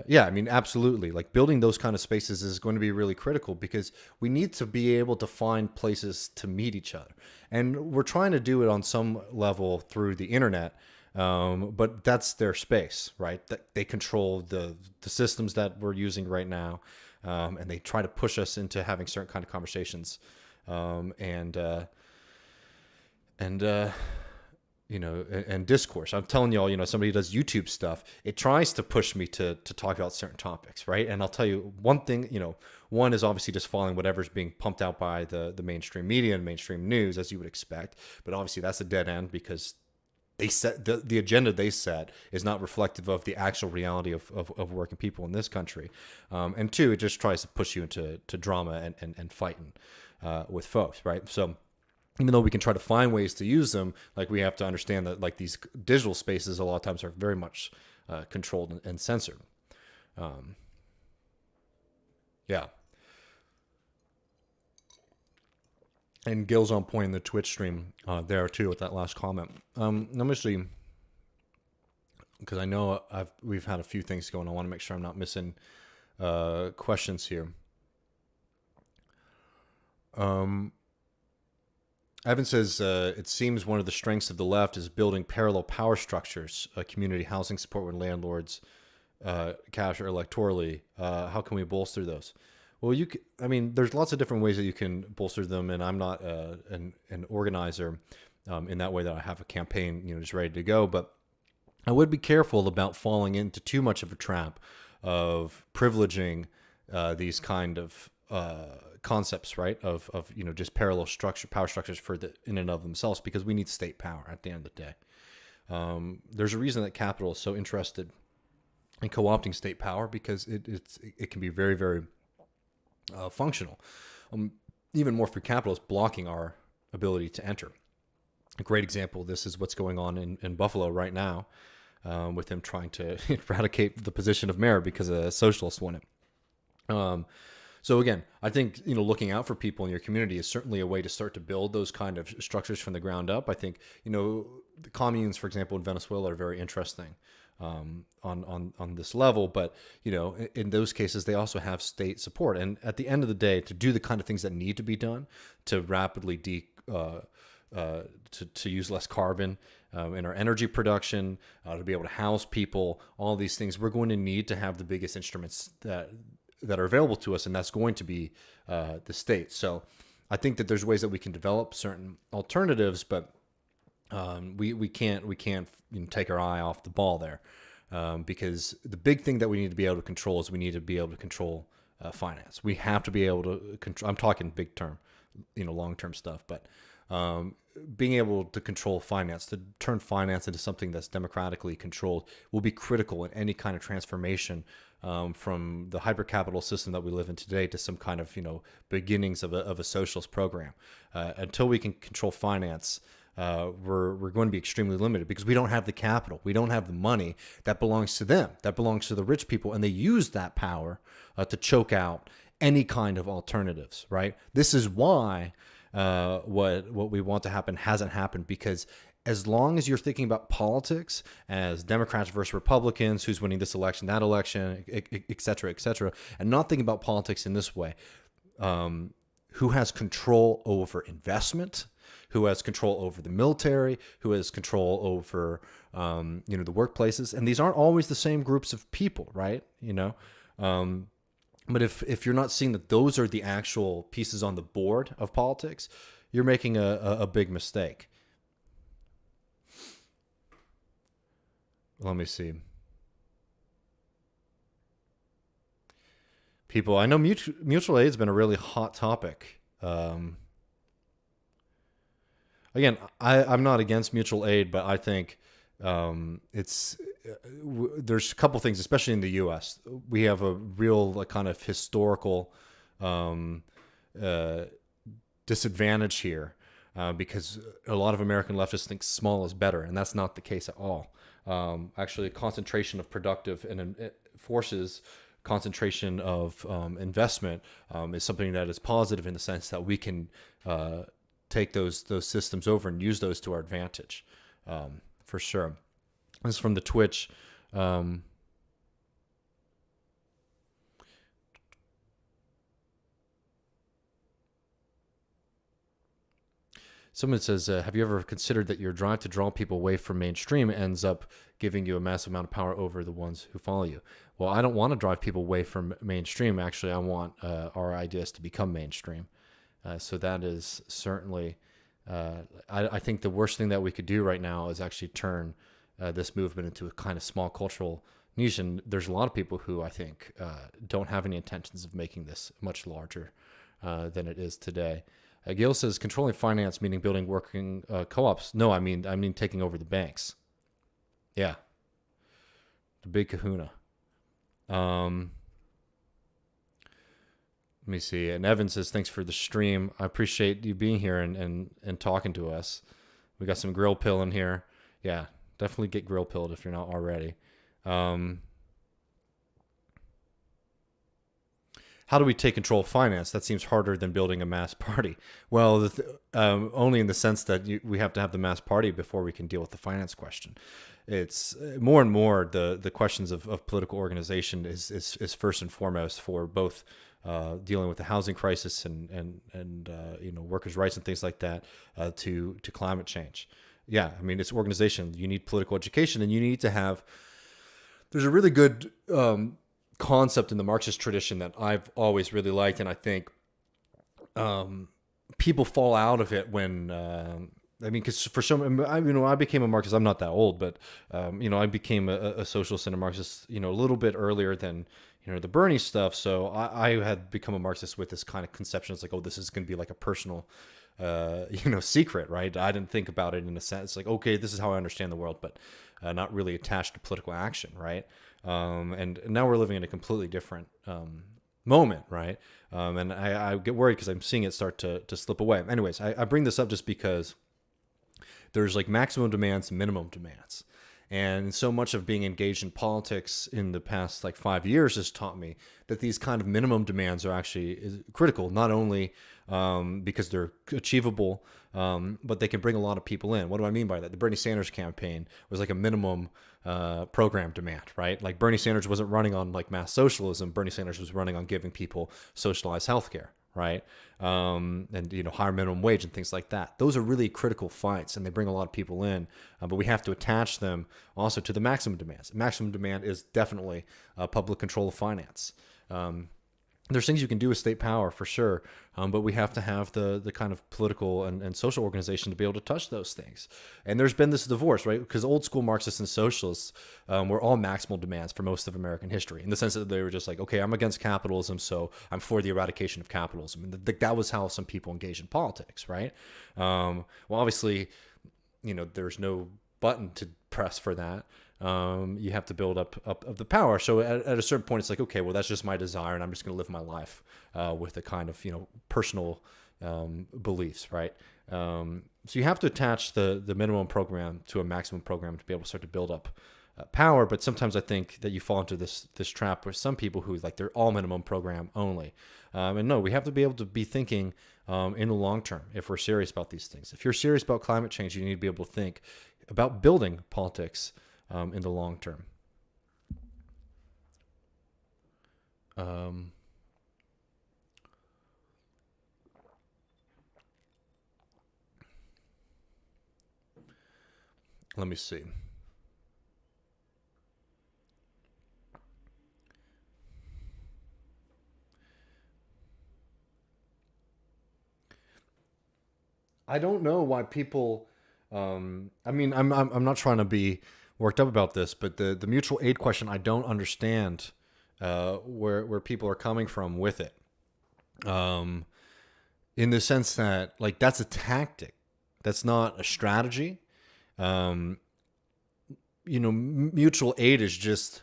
Yeah, I mean, absolutely. Like, building those kind of spaces is going to be really critical, because we need to be able to find places to meet each other, and we're trying to do it on some level through the internet. But that's their space, right? That they control the systems that we're using right now, and they try to push us into having certain kind of conversations, and discourse. I'm telling y'all, somebody does YouTube stuff, it tries to push me to talk about certain topics, right? And I'll tell you one thing, one is obviously just following whatever's being pumped out by the mainstream media and mainstream news, as you would expect. But obviously that's a dead end, because they set the agenda they set is not reflective of the actual reality of working people in this country. And two, it just tries to push you into drama and fighting with folks, right? So even though we can try to find ways to use them, like, we have to understand that, like, these digital spaces a lot of times are very much controlled and censored. Yeah. And Gil's on point in the Twitch stream there too with that last comment. Let me see, because I know we've had a few things going. I want to make sure I'm not missing questions here. Evan says, it seems one of the strengths of the left is building parallel power structures, community housing support when landlords capture electorally. How can we bolster those? Well, there's lots of different ways that you can bolster them, and I'm not an organizer in that way, that I have a campaign, just ready to go. But I would be careful about falling into too much of a trap of privileging these kind of concepts, right? Of just parallel power structures in and of themselves, because we need state power at the end of the day. There's a reason that capital is so interested in co-opting state power, because it can be very, very functional. Even more for capitalists, blocking our ability to enter. A great example of this is what's going on in Buffalo right now, with them trying to eradicate the position of mayor because a socialist won it. So again, I think, looking out for people in your community is certainly a way to start to build those kind of structures from the ground up. I think, the communes, for example, in Venezuela are very interesting on this level, but in those cases they also have state support, and at the end of the day, to do the kind of things that need to be done to rapidly to use less carbon in our energy production, to be able to house people, all these things, we're going to need to have the biggest instruments that are available to us, and that's going to be the state. So I think that there's ways that we can develop certain alternatives, but we can't take our eye off the ball there, because the big thing that we need to be able to control is we need to be able to control finance. We have to be able to control. I'm talking big term, long-term stuff, but being able to control finance, to turn finance into something that's democratically controlled, will be critical in any kind of transformation from the hyper-capital system that we live in today to some kind of beginnings of a socialist program. Until we can control finance, we're going to be extremely limited, because we don't have the capital, we don't have the money. That belongs to them, that belongs to the rich people, and they use that power to choke out any kind of alternatives, right? This is why what we want to happen hasn't happened, because as long as you're thinking about politics as Democrats versus Republicans, who's winning this election, that election, et cetera, and not thinking about politics in this way, who has control over investment, who has control over the military, who has control over, the workplaces. And these aren't always the same groups of people, right? But if you're not seeing that those are the actual pieces on the board of politics, you're making a big mistake. Let me see. People, I know mutual aid has been a really hot topic. Again, I'm not against mutual aid, but I think there's a couple things, especially in the U.S. We have a real kind of historical disadvantage here because a lot of American leftists think small is better, and that's not the case at all. Actually, concentration of productive and forces, concentration of investment is something that is positive in the sense that we can take those systems over and use those to our advantage, for sure. This is from the Twitch. Someone says, have you ever considered that your drive to draw people away from mainstream ends up giving you a massive amount of power over the ones who follow you? Well, I don't want to drive people away from mainstream. Actually, I want our ideas to become mainstream. So that is certainly, I think the worst thing that we could do right now is actually turn this movement into a kind of small cultural niche. And there's a lot of people who I think don't have any intentions of making this much larger than it is today. Gail says controlling finance, meaning building working co-ops. No, I mean taking over the banks. Yeah, the big kahuna. Let me see. And Evan says, thanks for the stream. I appreciate you being here and talking to us. We got some grill pill in here. Yeah, definitely get grill pilled if you're not already. How do we take control of finance? That seems harder than building a mass party. Well, only in the sense that we have to have the mass party before we can deal with the finance question. It's more and more the questions of political organization is first and foremost for both dealing with the housing crisis and workers' rights and things like that to climate change. Yeah, I mean, it's organization. You need political education, and you need to have. There's a really good concept in the Marxist tradition that I've always really liked, and I think people fall out of it when because for some, I became a Marxist. I'm not that old, but I became a socialist and a Marxist, a little bit earlier than the Bernie stuff. So I had become a Marxist with this kind of conception. It's like, oh, this is going to be like a personal, secret, right? I didn't think about it in a sense like, okay, this is how I understand the world, but not really attached to political action, right? And now we're living in a completely different moment, right? And I get worried because I'm seeing it start to slip away. Anyways, I bring this up just because there's like maximum demands and minimum demands. And so much of being engaged in politics in the past 5 years has taught me that these kind of minimum demands are actually critical, not only because they're achievable, but they can bring a lot of people in. What do I mean by that? The Bernie Sanders campaign was like a minimum program demand, right? Like Bernie Sanders wasn't running on mass socialism. Bernie Sanders was running on giving people socialized healthcare, right? And higher minimum wage and things like that. Those are really critical fights, and they bring a lot of people in. But we have to attach them also to the maximum demands. Maximum demand is definitely public control of finance. There's things you can do with state power for sure, but we have to have the kind of political and social organization to be able to touch those things. And there's been this divorce, right? Because old school Marxists and socialists were all maximal demands for most of American history, in the sense that they were just like, okay, I'm against capitalism, so I'm for the eradication of capitalism. And that was how some people engage in politics, right? Well, obviously, there's no button to press for that. You have to build up the power. So at a certain point, it's like, okay, well, that's just my desire, and I'm just going to live my life with a kind of personal beliefs, right? So you have to attach the minimum program to a maximum program to be able to start to build up power. But sometimes I think that you fall into this trap where some people who they're all minimum program only. And no, we have to be able to be thinking in the long term if we're serious about these things. If you're serious about climate change, you need to be able to think about building politics in the long term. Let me see. I don't know why people. I mean, I'm not trying to be worked up about this, but the mutual aid question, I don't understand where people are coming from with it. In the sense that, like, that's a tactic, that's not a strategy. Mutual aid is just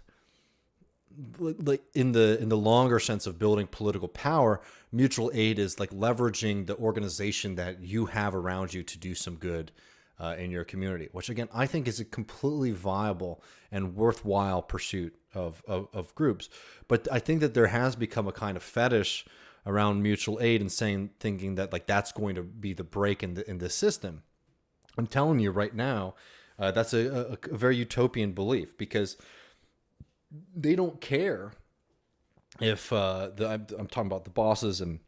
like in the longer sense of building political power. Mutual aid is like leveraging the organization that you have around you to do some good in your community, which again I think is a completely viable and worthwhile pursuit of groups. But I think that there has become a kind of fetish around mutual aid and thinking that like that's going to be the break in the system. I'm telling you right now, that's a very utopian belief, because they don't care if I'm talking about the bosses and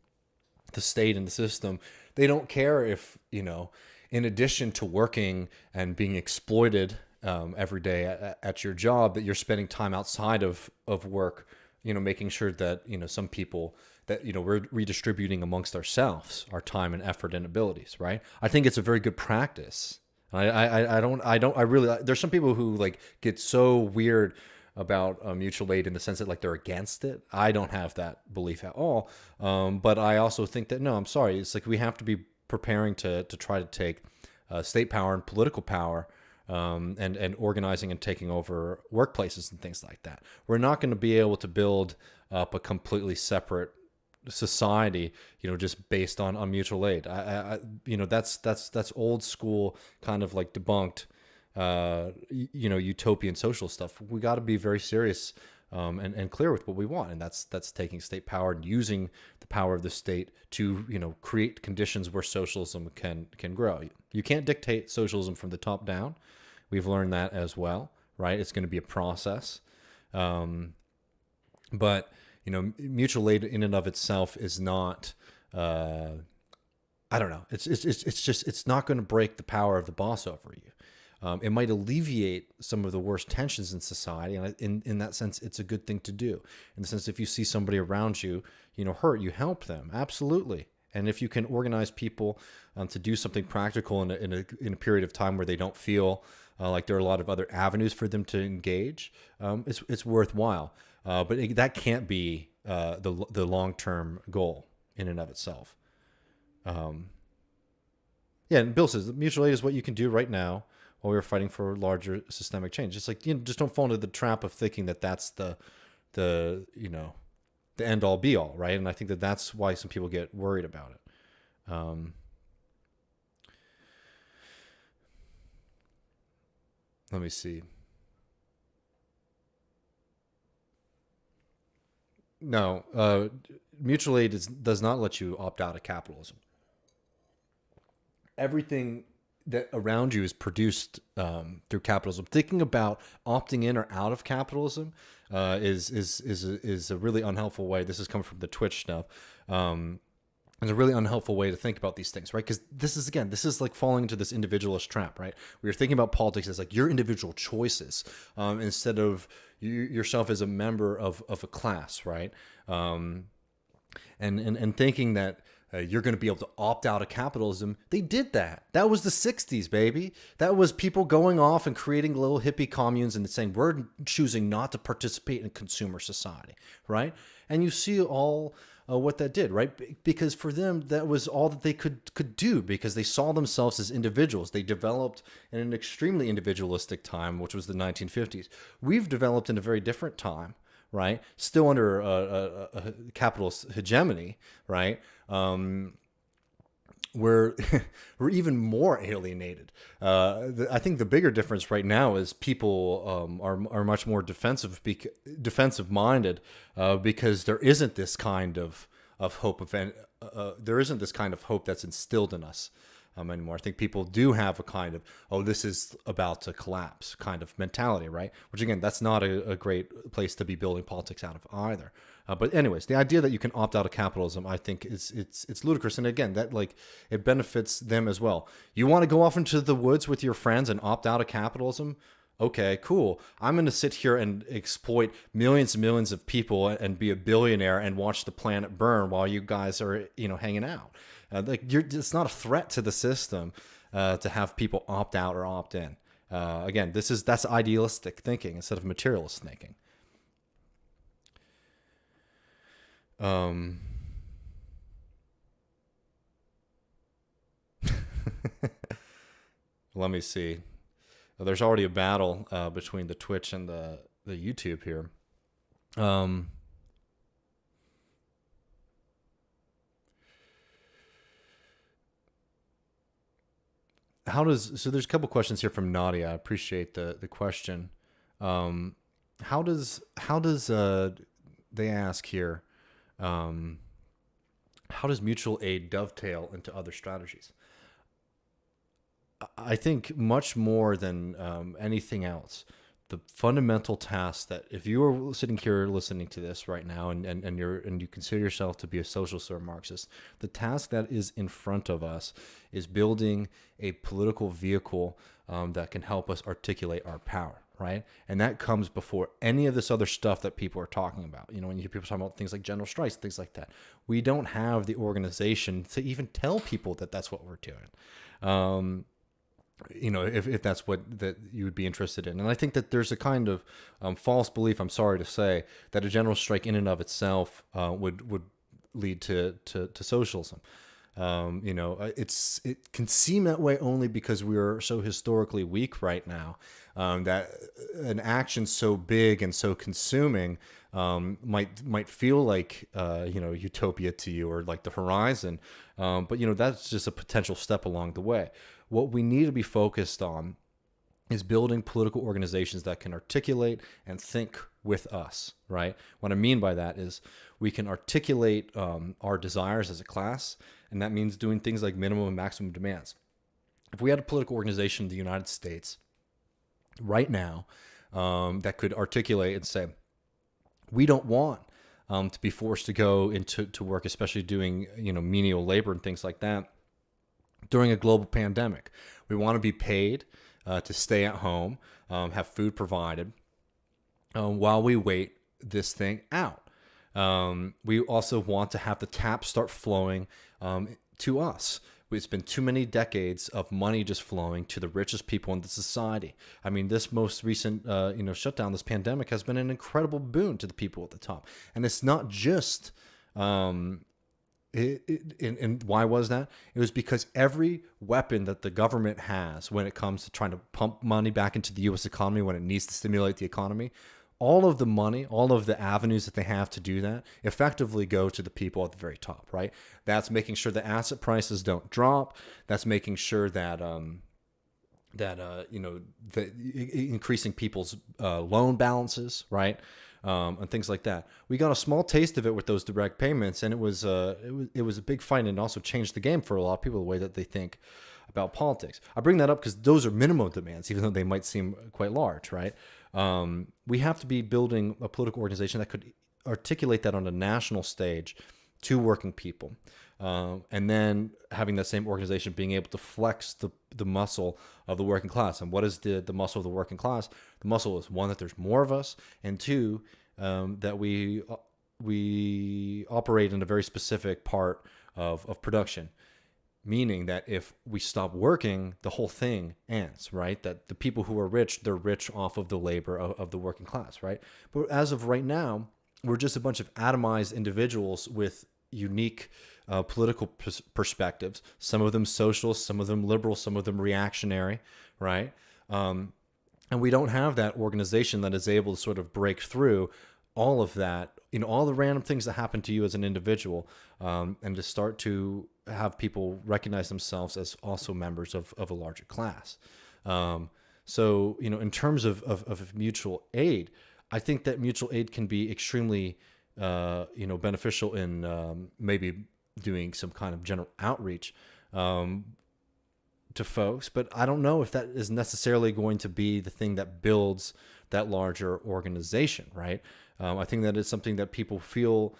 the state and the system. They don't care if, in addition to working and being exploited every day at your job, that you're spending time outside of work, making sure that, some people that, we're redistributing amongst ourselves our time and effort and abilities, right? I think it's a very good practice. I really, there's some people who like get so weird about mutual aid in the sense that like they're against it. I don't have that belief at all. But I also think that, no, I'm sorry. It's like we have to be preparing to try to take state power and political power and organizing and taking over workplaces and things like that. We're not going to be able to build up a completely separate society, just based on mutual aid. That's old school, kind of like debunked, utopian social stuff. We got to be very serious and clear with what we want, and that's taking state power and using the power of the state to create conditions where socialism can grow. You can't dictate socialism from the top down. We've learned that as well, right? It's going to be a process, but mutual aid in and of itself is not. I don't know. It's not going to break the power of the boss over you. It might alleviate some of the worst tensions in society, and in that sense, it's a good thing to do. In the sense, if you see somebody around you, hurt, you help them, absolutely. And if you can organize people to do something practical in a period of time where they don't feel like there are a lot of other avenues for them to engage, it's worthwhile. But that can't be the long-term goal in and of itself. Yeah, and Bill says mutual aid is what you can do right now while we were fighting for larger systemic change. Just like, just don't fall into the trap of thinking that that's the end all be all, right? And I think that that's why some people get worried about it. Let me see. No, mutual aid does not let you opt out of capitalism. Everything that around you is produced through capitalism. Thinking about opting in or out of capitalism is a really unhelpful way. This is coming from the Twitch stuff. It's a really unhelpful way to think about these things, right? Because this is like falling into this individualist trap, right? We're thinking about politics as like your individual choices instead of yourself as a member of a class, right? And thinking that you're going to be able to opt out of capitalism. They did that. That was the 60s, baby. That was people going off and creating little hippie communes and saying, we're choosing not to participate in consumer society, right? And you see all what that did, right? Because for them, that was all that they could do, because they saw themselves as individuals. They developed in an extremely individualistic time, which was the 1950s. We've developed in a very different time, right? Still under a capitalist hegemony, right? We're even more alienated. I think the bigger difference right now is people are much more defensive minded because there isn't this kind of hope there isn't this kind of hope that's instilled in us anymore. I think people do have a kind of, oh, this is about to collapse kind of mentality, right? Which again, that's not a great place to be building politics out of either. But anyways, the idea that you can opt out of capitalism, I think it's ludicrous. And again, that like it benefits them as well. You want to go off into the woods with your friends and opt out of capitalism? Okay, cool. I'm going to sit here and exploit millions and millions of people and be a billionaire and watch the planet burn while you guys are, hanging out. It's not a threat to the system to have people opt out or opt in. Again, that's idealistic thinking instead of materialist thinking. Let me see. There's already a battle between the Twitch and the YouTube here. So there's a couple questions here from Nadia. I appreciate the question. How does they ask here, how does mutual aid dovetail into other strategies? I think much more than anything else, the fundamental task that if you are sitting here listening to this right now and you consider yourself to be a socialist or a Marxist, the task that is in front of us is building a political vehicle that can help us articulate our power, right? And that comes before any of this other stuff that people are talking about. When you hear people talking about things like general strikes, things like that, we don't have the organization to even tell people that that's what we're doing. If that's what that you would be interested in. And I think that there's a kind of false belief, I'm sorry to say, that a general strike in and of itself would lead to socialism. It can seem that way only because we are so historically weak right now, that an action so big and so consuming might feel like utopia to you or like the horizon, but that's just a potential step along the way. What we need to be focused on is building political organizations that can articulate and think with us, right? What I mean by that is we can articulate our desires as a class, and that means doing things like minimum and maximum demands. If we had a political organization in the United States right now that could articulate and say, we don't want to be forced to go into work, especially doing menial labor and things like that, during a global pandemic. We want to be paid to stay at home, have food provided while we wait this thing out. We also want to have the tap start flowing to us. It's been too many decades of money just flowing to the richest people in the society. I mean, this most recent shutdown, this pandemic, has been an incredible boon to the people at the top. And it's not just and why was that? It was because every weapon that the government has when it comes to trying to pump money back into the U.S. economy when it needs to stimulate the economy, all of the money, all of the avenues that they have to do that effectively go to the people at the very top, right? That's making sure that asset prices don't drop. That's making sure that increasing people's loan balances, right? And things like that. We got a small taste of it with those direct payments, and it was a big fight, and it also changed the game for a lot of people, the way that they think about politics. I bring that up because those are minimum demands, even though they might seem quite large, right? We have to be building a political organization that could articulate that on a national stage to working people. And then having that same organization being able to flex the muscle of the working class. And what is the muscle of the working class? The muscle is, one, that there's more of us, and two, that we operate in a very specific part of production. Meaning that if we stop working, the whole thing ends, right? That the people who are rich, they're rich off of the labor of the working class, right? But as of right now, we're just a bunch of atomized individuals with unique political perspectives. Some of them socialist, some of them liberal, some of them reactionary, right? And we don't have that organization that is able to sort of break through all of that, all the random things that happen to you as an individual, and to start to have people recognize themselves as also members of a larger class. So, in terms of mutual aid, I think that mutual aid can be extremely, beneficial in maybe doing some kind of general outreach. to folks, but I don't know if that is necessarily going to be the thing that builds that larger organization, right? I think that it's something that people feel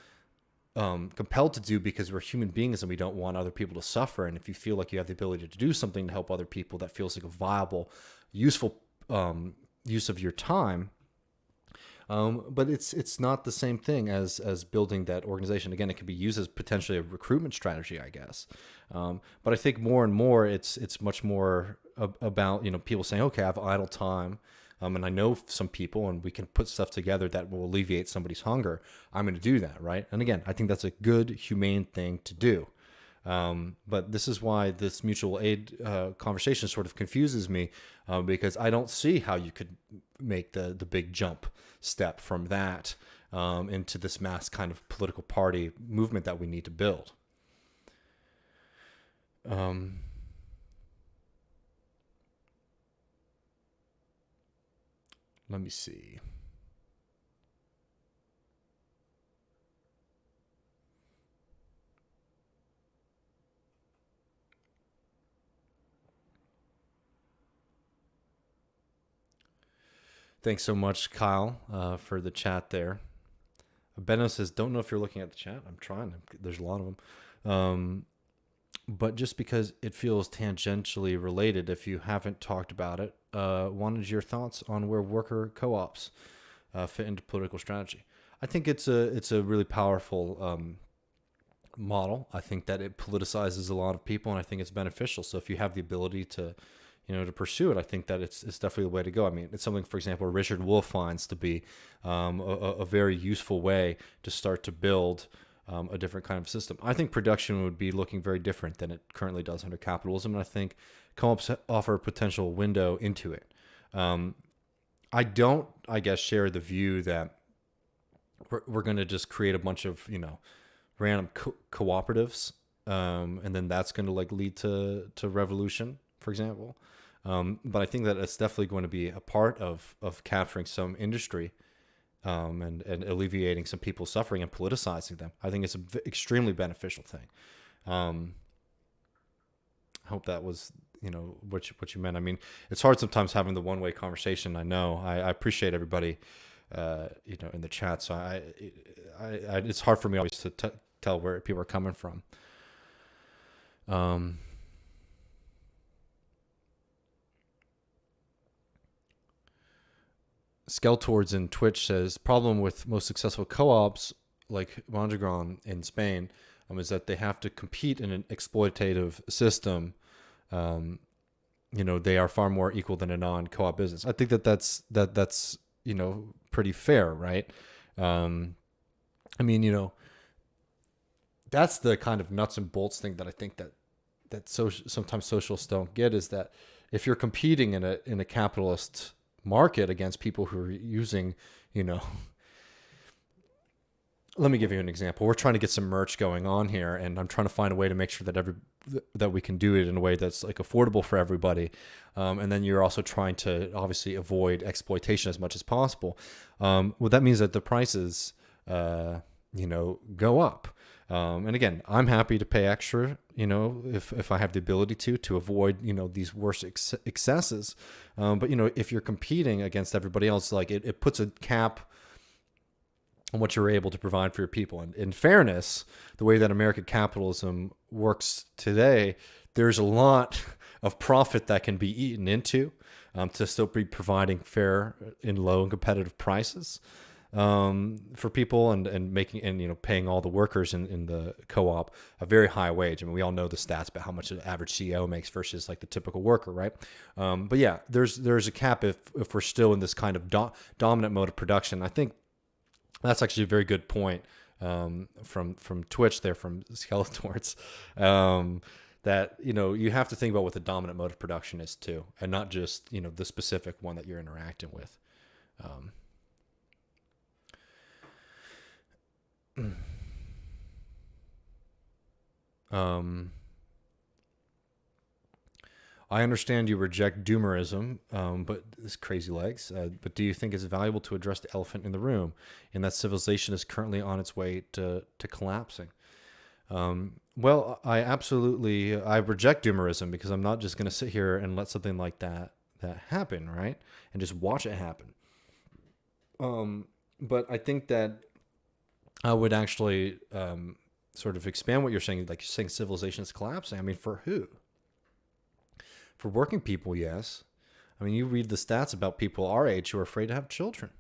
compelled to do because we're human beings and we don't want other people to suffer. And if you feel like you have the ability to do something to help other people, that feels like a viable, useful use of your time. But it's not the same thing as building that organization. Again, it can be used as potentially a recruitment strategy, I guess. But I think more and more it's much more about, people saying, okay, I have idle time. And I know some people, and we can put stuff together that will alleviate somebody's hunger. I'm going to do that, right? And again, I think that's a good, humane thing to do. But this is why this mutual aid conversation sort of confuses me, because I don't see how you could make the big jump step from that into this mass kind of political party movement that we need to build. Let me see. Thanks so much, Kyle, for the chat there. Benno says, don't know if you're looking at the chat. I'm trying. There's a lot of them. But just because it feels tangentially related, if you haven't talked about it, wanted your thoughts on where worker co-ops fit into political strategy. I think it's a really powerful model. I think that it politicizes a lot of people, and I think it's beneficial. So if you have the ability to pursue it, I think that it's definitely the way to go. I mean, it's something, for example, Richard Wolff finds to be a very useful way to start to build a different kind of system. I think production would be looking very different than it currently does under capitalism, and I think co-ops offer a potential window into it. I don't, I guess, share the view that we're going to just create a bunch of random cooperatives, and then that's going to lead to revolution, for example. But I think that it's definitely going to be a part of capturing some industry and alleviating some people's suffering and politicizing them. I think it's an extremely beneficial thing. I hope that was what you meant. I mean, it's hard sometimes having the one-way conversation. I know. I appreciate everybody in the chat. So it's hard for me always to tell where people are coming from. Skeltowards in Twitch says, problem with most successful co-ops like Mondragon in Spain is that they have to compete in an exploitative system. They are far more equal than a non-co-op business. I think that's pretty fair, right? That's the kind of nuts and bolts thing that I think that sometimes socialists don't get, is that if you're competing in a capitalist market against people who are using, let me give you an example. We're trying to get some merch going on here, and I'm trying to find a way to make sure that we can do it in a way that's affordable for everybody. And then you're also trying to obviously avoid exploitation as much as possible. Well, that means that the prices, go up. And again, I'm happy to pay extra, if I have the ability to avoid, these worse excesses. But, if you're competing against everybody else, it puts a cap on what you're able to provide for your people. And in fairness, the way that American capitalism works today, there's a lot of profit that can be eaten into to still be providing fair and low and competitive prices for people, and making paying all the workers in the co-op a very high wage. I mean, we all know the stats about how much an average CEO makes versus the typical worker, right? But yeah, there's a cap if we're still in this kind of dominant mode of production. I think that's actually a very good point from Twitch there, from Skeletorts, that you have to think about what the dominant mode of production is too, and not just the specific one that you're interacting with. I understand you reject doomerism, but this crazy legs. But do you think it's valuable to address the elephant in the room, in that civilization is currently on its way to collapsing? Well, I reject doomerism because I'm not just going to sit here and let something like that happen, right? And just watch it happen. But I think that I would actually sort of expand what you're saying, like you're saying civilization is collapsing. I mean, for who? For working people, yes. I mean, you read the stats about people our age who are afraid to have children,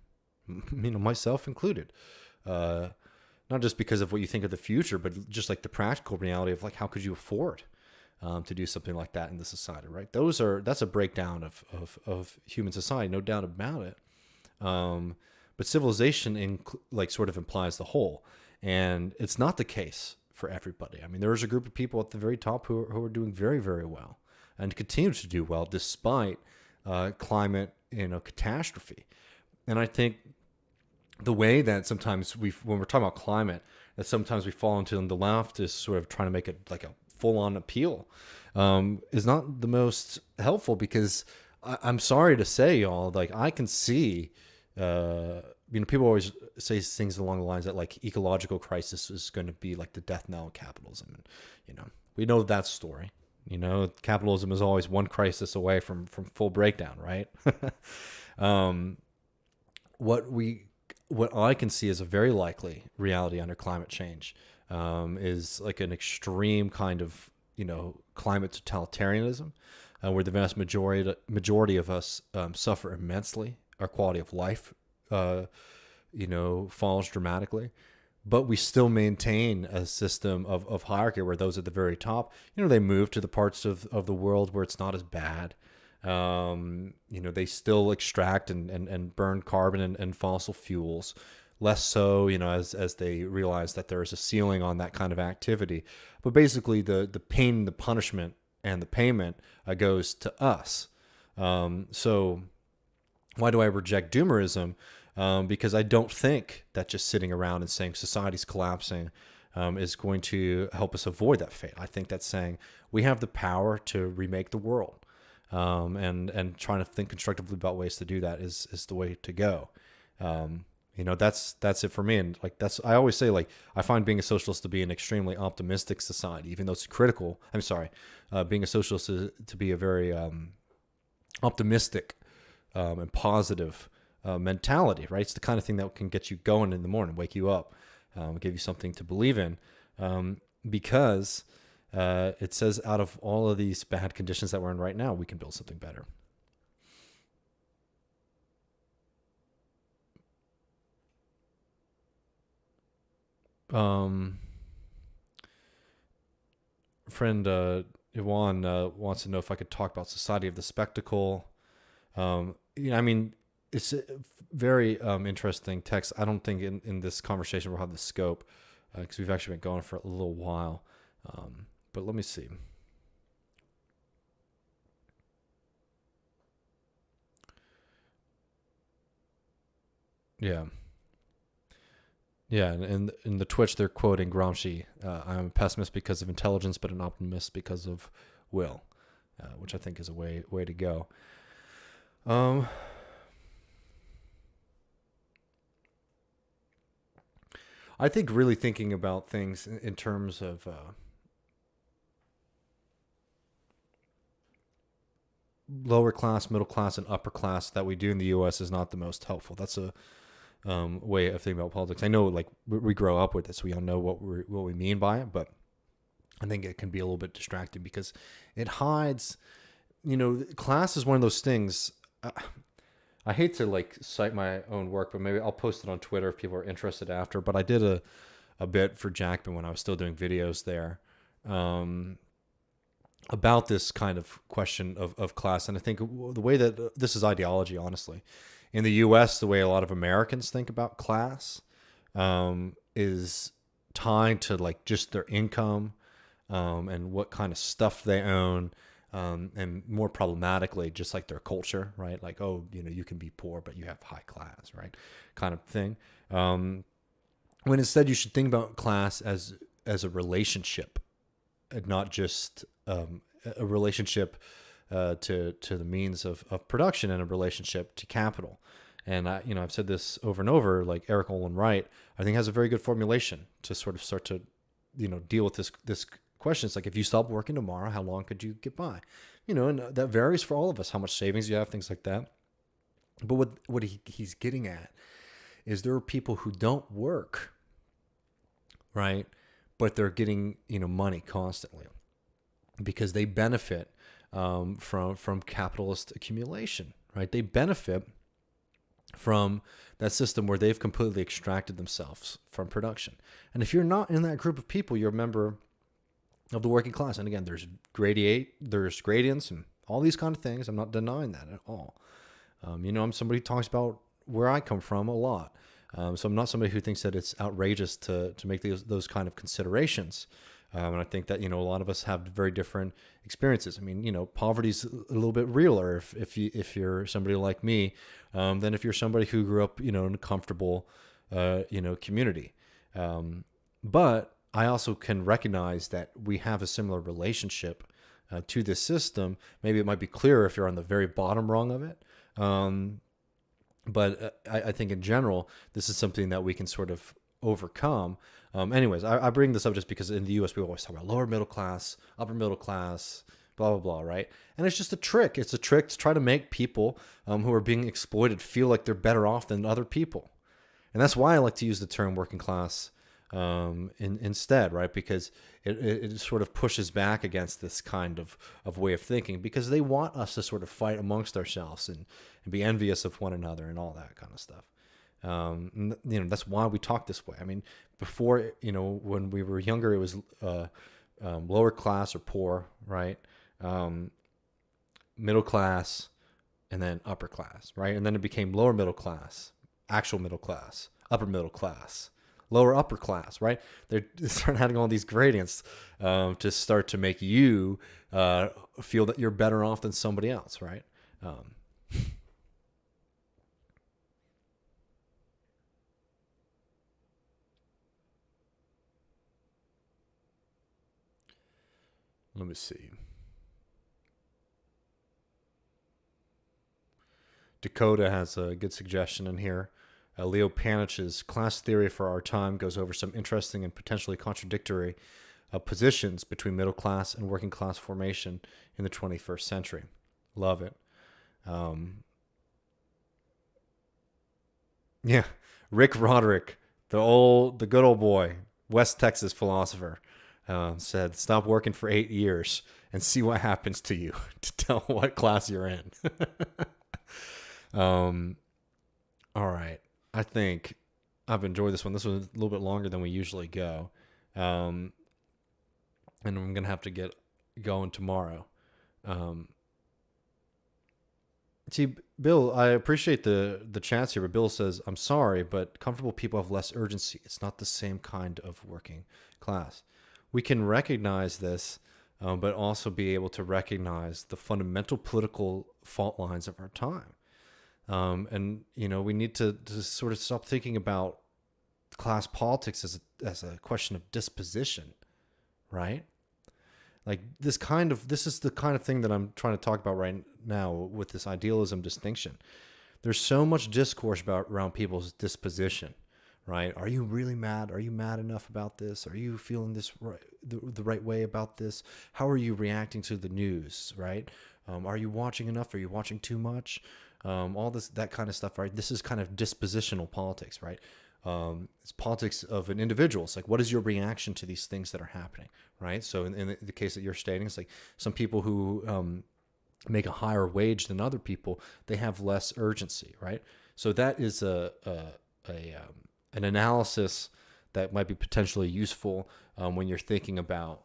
myself included. Not just because of what you think of the future, but just like the practical reality of like, how could you afford to do something like that in the society, right? That's a breakdown of human society, no doubt about it. But civilization like sort of implies the whole, and it's not the case for everybody. I mean, there is a group of people at the very top who are doing very, very well and continue to do well despite climate, catastrophe. And I think the way that sometimes when we're talking about climate, that sometimes we fall into the left is sort of trying to make it like a full-on appeal, is not the most helpful, because I'm sorry to say, y'all, like I can see, people always say things along the lines that like ecological crisis is going to be like the death knell of capitalism, and we know that story. Capitalism is always one crisis away from full breakdown, right? What I can see as a very likely reality under climate change is like an extreme kind of, climate totalitarianism, where the vast majority of us suffer immensely. Our quality of life, falls dramatically, but we still maintain a system of hierarchy where those at the very top, they move to the parts of the world where it's not as bad. They still extract and burn carbon and fossil fuels, less so, as they realize that there is a ceiling on that kind of activity. But basically the pain, the punishment, and the payment goes to us. So why do I reject doomerism? Because I don't think that just sitting around and saying society's collapsing is going to help us avoid that fate. I think that's saying we have the power to remake the world. And trying to think constructively about ways to do that is the way to go. That's it for me. And like, I always say, like, I find being a socialist to be an extremely optimistic society, even though it's critical. I'm sorry. Being a socialist is to be a very, optimistic, and positive, mentality, right? It's the kind of thing that can get you going in the morning, wake you up, give you something to believe in. Because, it says out of all of these bad conditions that we're in right now, we can build something better. Friend Iwan wants to know if I could talk about Society of the Spectacle. It's a very interesting text. I don't think in this conversation we'll have the scope, because we've actually been going for a little while. But let me see. Yeah. Yeah, and in the Twitch, they're quoting Gramsci. I'm a pessimist because of intelligence, but an optimist because of will, which I think is a way to go. I think really thinking about things in terms of lower class, middle class, and upper class that we do in the U.S. is not the most helpful. That's a way of thinking about politics. I know, like, we grow up with this, we all know what we mean by it, but I think it can be a little bit distracting because it hides. Class is one of those things. I hate to like cite my own work, but maybe I'll post it on Twitter if people are interested after. But I did a bit for Jackman when I was still doing videos there. About this kind of question of class. And I think the way that this is ideology, honestly. In the U.S., the way a lot of Americans think about class is tied to like just their income and what kind of stuff they own, and more problematically, just like their culture, right? Like, oh, you can be poor, but you have high class, right? Kind of thing. When instead you should think about class as a relationship, and not just a relationship to the means of production, and a relationship to capital. And I've said this over and over. Like Eric Olin Wright, I think has a very good formulation to sort of start to deal with this question. It's like, if you stop working tomorrow, how long could you get by? And that varies for all of us, how much savings you have, things like that. But what he's getting at is there are people who don't work, right? But they're getting, money constantly because they benefit from capitalist accumulation, right? They benefit from that system where they've completely extracted themselves from production. And if you're not in that group of people, you're a member of the working class. And again, there's gradients and all these kind of things. I'm not denying that at all. I'm somebody who talks about where I come from a lot. So I'm not somebody who thinks that it's outrageous to make those kind of considerations. And I think that, a lot of us have very different experiences. I mean, poverty's a little bit realer if you're somebody like me, than if you're somebody who grew up, in a comfortable, community. But I also can recognize that we have a similar relationship to this system. Maybe it might be clearer if you're on the very bottom rung of it. But I think in general, this is something that we can sort of overcome. Anyways, I bring this up just because in the U.S. we always talk about lower middle class, upper middle class, blah, blah, blah, right? And it's just a trick. It's a trick to try to make people who are being exploited feel like they're better off than other people. And that's why I like to use the term working class instead, right? Because it sort of pushes back against this kind of way of thinking, because they want us to sort of fight amongst ourselves and be envious of one another and all that kind of stuff. That's why we talk this way. I mean, before, when we were younger, it was lower class or poor, right? Middle class, and then upper class, right? And then it became lower middle class, actual middle class, upper middle class, lower upper class, right? They're starting adding all these gradients to start to make you feel that you're better off than somebody else, right? Let me see. Dakota has a good suggestion in here. Leo Panich's Class Theory for Our Time goes over some interesting and potentially contradictory positions between middle class and working class formation in the 21st century. Love it. Yeah, Rick Roderick, the good old boy, West Texas philosopher, said, "Stop working for 8 years and see what happens to you to tell what class you're in." All right. I think I've enjoyed this one. This was a little bit longer than we usually go. And I'm going to have to get going tomorrow. See, Bill, I appreciate the chance here, but Bill says, "I'm sorry, but comfortable people have less urgency. It's not the same kind of working class." We can recognize this, but also be able to recognize the fundamental political fault lines of our time. And we need to sort of stop thinking about class politics as a question of disposition, right? Like this is the kind of thing that I'm trying to talk about right now with this idealism distinction. There's so much discourse around people's disposition, right? Are you really mad? Are you mad enough about this? Are you feeling this the right way about this? How are you reacting to the news, right? Are you watching enough? Are you watching too much? All that kind of stuff, right? This is kind of dispositional politics, right? It's politics of an individual. It's like, what is your reaction to these things that are happening, right? So in the case that you're stating, it's like some people who make a higher wage than other people, they have less urgency, right? So that is an analysis that might be potentially useful when you're thinking about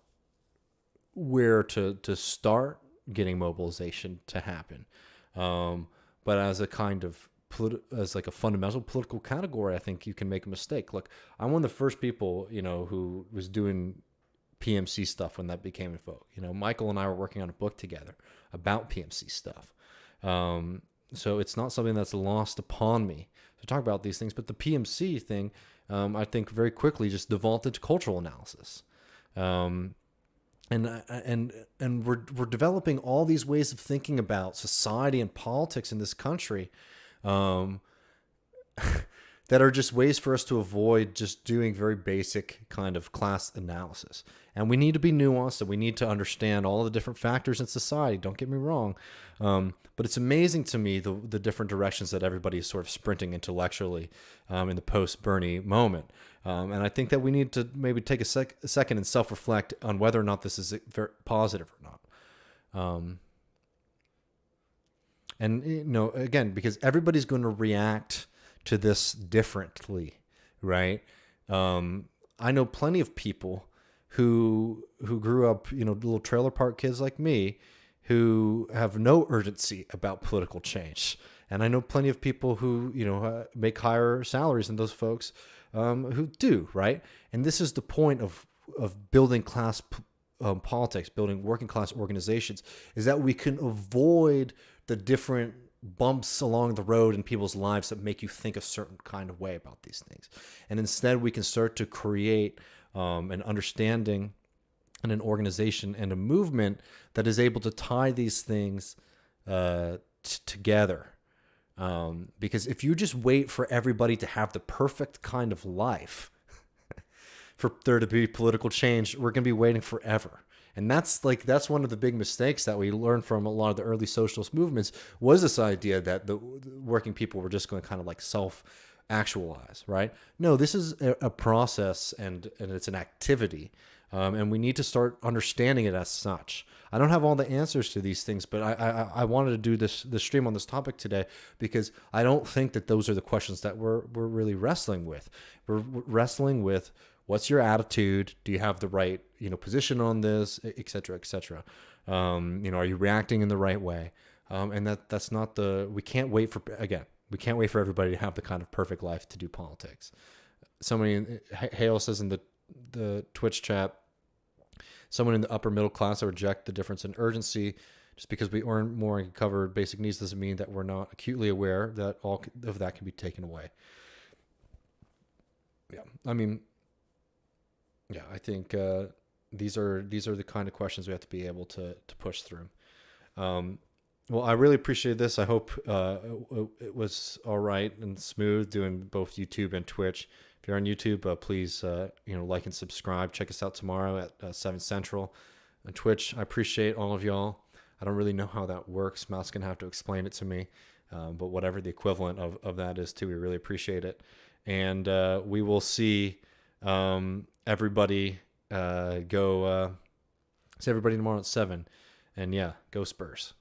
where to start getting mobilization to happen. But as a kind of as like a fundamental political category, I think you can make a mistake. Look, I'm one of the first people, who was doing PMC stuff when that became in vogue. Michael and I were working on a book together about PMC stuff. So it's not something that's lost upon me to talk about these things. But the PMC thing, I think very quickly just devolved into cultural analysis. And we're developing all these ways of thinking about society and politics in this country, to that are just ways for us to avoid just doing very basic kind of class analysis. And we need to be nuanced, and we need to understand all the different factors in society. Don't get me wrong. But it's amazing to me the different directions that everybody is sort of sprinting intellectually in the post-Bernie moment. And I think that we need to maybe take a second and self-reflect on whether or not this is very positive or not. And, you know, again, because everybody's going to react to this differently, right? I know plenty of people who grew up, you know, little trailer park kids like me, who have no urgency about political change. And I know plenty of people who, you know, make higher salaries than those folks who do, right? And this is the point of building class politics, building working class organizations, is that we can avoid the different bumps along the road in people's lives that make you think a certain kind of way about these things. And instead we can start to create an understanding and an organization and a movement that is able to tie these things together. Because if you just wait for everybody to have the perfect kind of life for there to be political change, we're going to be waiting forever. And that's one of the big mistakes that we learned from a lot of the early socialist movements, was this idea that the working people were just going to kind of like self-actualize, right? No, this is a process, and it's an activity, and we need to start understanding it as such. I don't have all the answers to these things, but I wanted to do this stream on this topic today because I don't think that those are the questions that we're really wrestling with. We're wrestling with, what's your attitude? Do you have the right, you know, position on this, et cetera, et cetera? You know, are you reacting in the right way? And that's not we can't wait for everybody to have the kind of perfect life to do politics. Somebody, Hale says in the Twitch chat, someone in the upper middle class, I reject the difference in urgency. Just because we earn more and can cover basic needs doesn't mean that we're not acutely aware that all of that can be taken away. Yeah, I mean, yeah, I think these are the kind of questions we have to be able to push through. Well, I really appreciate this. I hope it was all right and smooth doing both YouTube and Twitch. If you're on YouTube, please like and subscribe. Check us out tomorrow at 7 Central. On Twitch, I appreciate all of y'all. I don't really know how that works. Mal's going to have to explain it to me. But whatever the equivalent of that is too, we really appreciate it. And we will see everybody see everybody tomorrow at 7. And yeah, go Spurs.